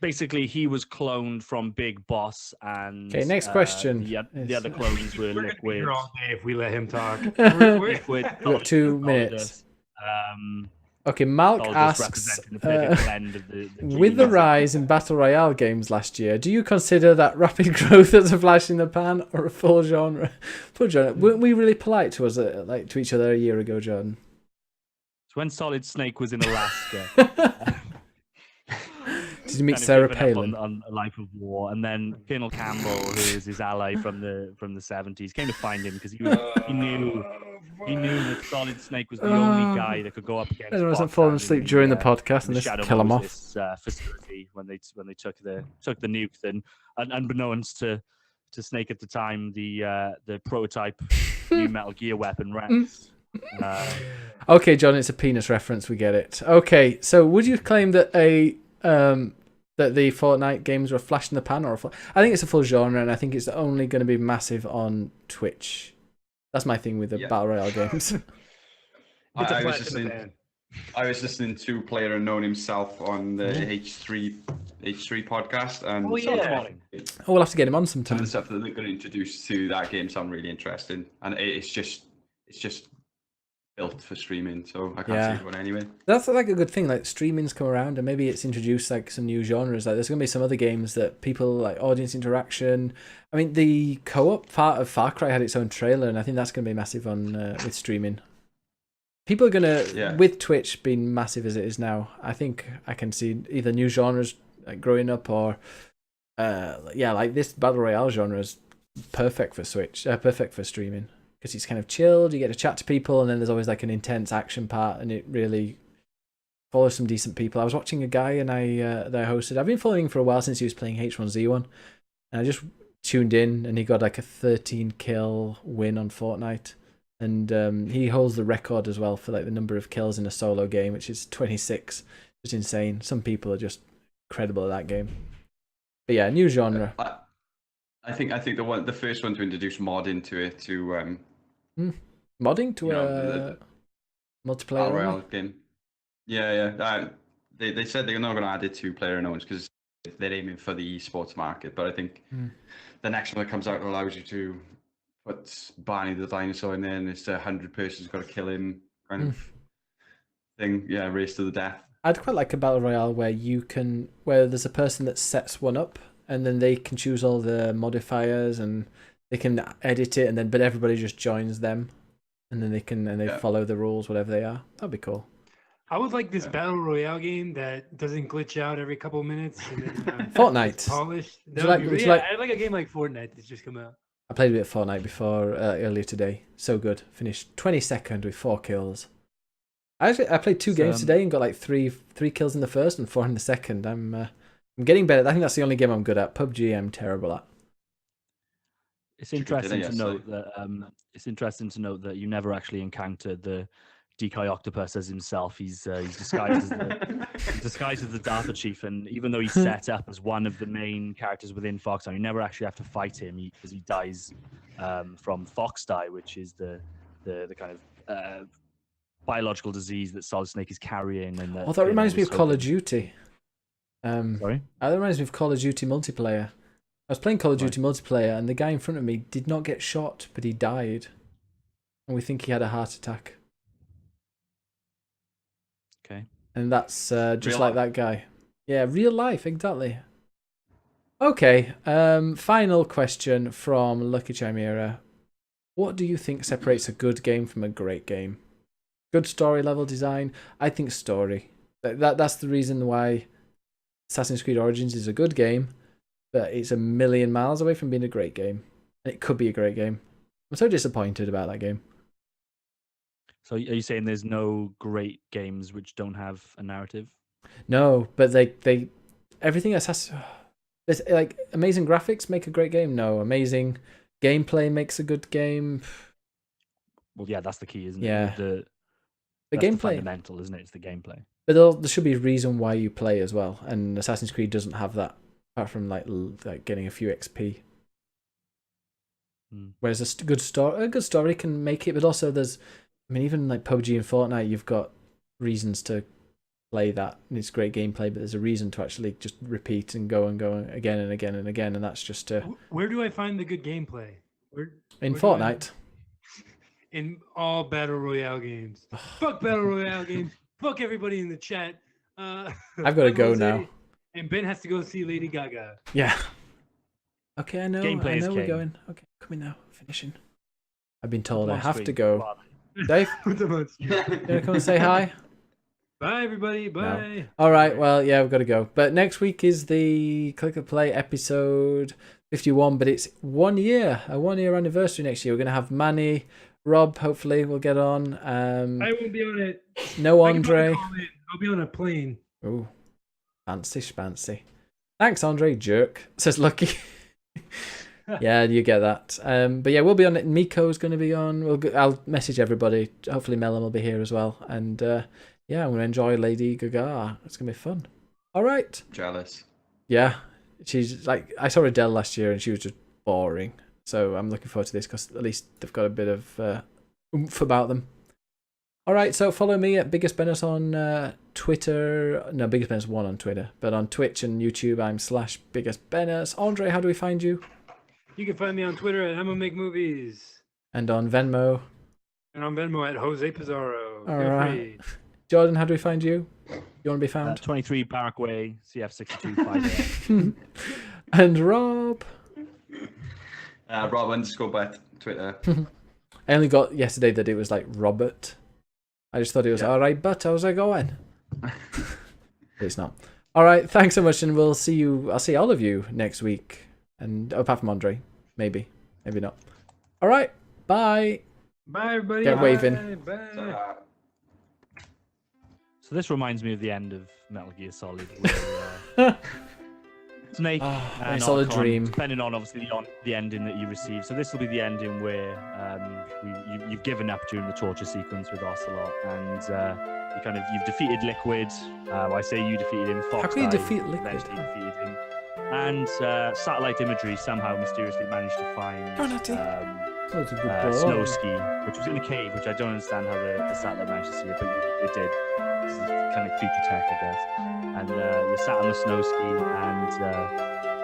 Basically, he was cloned from Big Boss, and Okay, next question The is- other clones were We're gonna be Liquid. here all day if we let him talk. Liquid. We've got 2 minutes. Um, Okay, Malk Solidus asks, representing the perfect blend of the with the keys. rise in Battle Royale games last year, do you consider that rapid growth as a flash in the pan or a full genre? Full genre. Weren't we really polite to each other a year ago, Jordan? It's when Solid Snake was in Alaska. Did you meet kind of Sarah given up Palin? on a life of war, and then Colonel Campbell, who is his ally from the 70s, came to find him because he knew that Solid Snake was the only guy that could go up against. Everyone wasn't falling Foxhound asleep in during the podcast and the just Shadow kill him off. Moses, facility when they took the nuke, and unbeknownst to Snake at the time, the prototype new Metal Gear weapon Rex. Okay, John, it's a penis reference. We get it. Okay, so would you claim that that the Fortnite games were a flash in the pan or I think it's a full genre, and I think it's only going to be massive on Twitch. That's my thing with the battle royale games. It's a I was flash in the pan. listening to Player Unknown himself on the H3 podcast, and Oh, yeah. Oh, we'll have to get him on some of sometime. the stuff that they're going to introduce to that game sound really interesting, and it's just built for streaming, so I can't see it going anyway. That's like a good thing. Like streaming's come around, and maybe it's introduced like some new genres. Like there's gonna be some other games that people like audience interaction. I mean, the co-op part of Far Cry had its own trailer, and I think that's gonna be massive on with streaming. People are gonna with Twitch being massive as it is now. I think I can see either new genres like growing up, or like this battle royale genre is perfect for Switch, perfect for streaming. Because it's kind of chilled, you get to chat to people, and then there's always like an intense action part, and it really follows some decent people. I was watching a guy that I hosted. I've been following him for a while since he was playing H1Z1, and I just tuned in, and he got like a 13 kill win on Fortnite, and he holds the record as well for like the number of kills in a solo game, which is 26. It's insane. Some people are just incredible at that game. But yeah, new genre. I think the first one to introduce mod into it to modding to the multiplayer Royale game. Yeah. They said they're not going to add it to Player Unknowns because they're aiming for the esports market. But I think the next one that comes out allows you to put Barney the dinosaur in there, and it's 100 persons got to kill him kind of thing. Yeah, race to the death. I'd quite like a battle royale where there's a person that sets one up, and then they can choose all the modifiers and they can edit it, but everybody just joins them, and then they follow the rules, whatever they are. That'd be cool. I would like this battle royale game that doesn't glitch out every couple minutes. And then, Fortnite. it's polished. I'd like a game like Fortnite that's just come out. I played a bit of Fortnite before earlier today. So good. Finished 22nd with 4 kills. I played 2 games today and got like three kills in the first and 4 in the second. I'm getting better. I think that's the only game I'm good at. PUBG, I'm terrible at. It's interesting to note that you never actually encountered the decoy octopus as himself. He's disguised as the Darker Chief, and even though he's set up as one of the main characters within Foxhound, you never actually have to fight him because he dies from fox die, which is the kind of biological disease that Solid Snake is carrying. And that reminds me of Call of Duty. Sorry? That reminds me of Call of Duty multiplayer. I was playing Call of Duty multiplayer, and the guy in front of me did not get shot, but he died. And we think he had a heart attack. Okay. And that's just Real like that guy. Yeah, real life, exactly. Okay, final question from Lucky Chimera. What do you think separates a good game from a great game? Good story level design? I think story. That's the reason why Assassin's Creed Origins is a good game, but it's a million miles away from being a great game. And it could be a great game. I'm so disappointed about that game. So are you saying there's no great games which don't have a narrative? No, but they everything there's like amazing graphics make a great game. No, amazing gameplay makes a good game. Well, yeah, that's the key, isn't it? Yeah. The gameplay, fundamental, isn't it? It's the gameplay. But there should be a reason why you play as well, and Assassin's Creed doesn't have that, apart from like getting a few XP. Whereas a good story can make it, but also even like PUBG and Fortnite, you've got reasons to play that, and it's great gameplay, but there's a reason to actually just repeat and go again and again and again, and that's just Where do I find the good gameplay? in Fortnite. In all battle royale games. Fuck battle royale games. Fuck everybody in the chat. I've got to go now. And Ben has to go see Lady Gaga. Yeah. Okay, I know. Gameplay is we're king. going. Okay, coming now. Finishing. I've been told I Come on, have to screen. go. Dave, you want to come and say hi? Bye, everybody. Bye. All right. Well, yeah, we've got to go. But next week is the Click and Play episode 51. But it's 1 year, a 1 year anniversary next year. We're gonna have Manny, Rob. Hopefully, we'll get on. I won't be on it. No Andre. I'll be on a plane. Ooh, fancy. Thanks, Andre. Jerk, says Lucky. Yeah, you get that. But yeah, we'll be on it. Miko's going to be on. I'll message everybody. Hopefully, Melon will be here as well. And yeah, I'm going to enjoy Lady Gaga. It's going to be fun. All right. Jealous. Yeah, she's like, I saw Adele last year and she was just boring. So I'm looking forward to this because at least they've got a bit of oomph about them. All right, so follow me at BiggusBennus on Twitter. No, BiggusBennus1 on Twitter. But on Twitch and YouTube, I'm /BiggusBennus. Andre, how do we find you? You can find me on Twitter at I'ma Make Movies. And on Venmo. And on Venmo at Jose Pizarro. All Feel right. free. Jordan, how do we find you? You want to be found? 23 Barrack Way, CF62 And Rob. Rob_ by Twitter. I only got yesterday that it was like Robert. I just thought it was all right, but how's it going? But it's not. All right, thanks so much, and we'll see you. I'll see all of you next week, and apart from Andre, maybe not. All right, bye. Bye, everybody. Get Bye. waving. Bye. So this reminds me of the end of Metal Gear Solid. Where, Snake and it's all a Archon, dream. depending on obviously the ending that you receive. So this will be the ending where you've given up during the torture sequence with Ocelot, and you've defeated Liquid. I say you defeated him. Fox How can you died, defeat Liquid? eventually defeated him. And satellite imagery somehow mysteriously managed to find That was a good ball. Snowski, which was in a cave, which I don't understand how the satellite managed to see it, but it did. This is kind of future tech, I guess. And you sat on the Snowski, and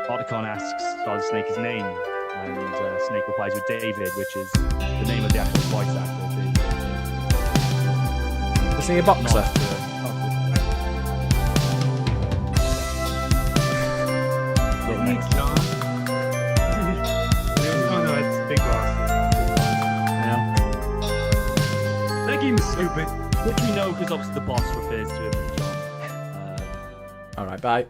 Otacon asks Solid Snake his name, and Snake replies with David, which is the name of the actual voice actor. David. Is he a boxer? Thanks, John. Oh no, that's Big Boss. Yeah. That game's stupid. Which we know because obviously the boss refers to him as John. All right, bye.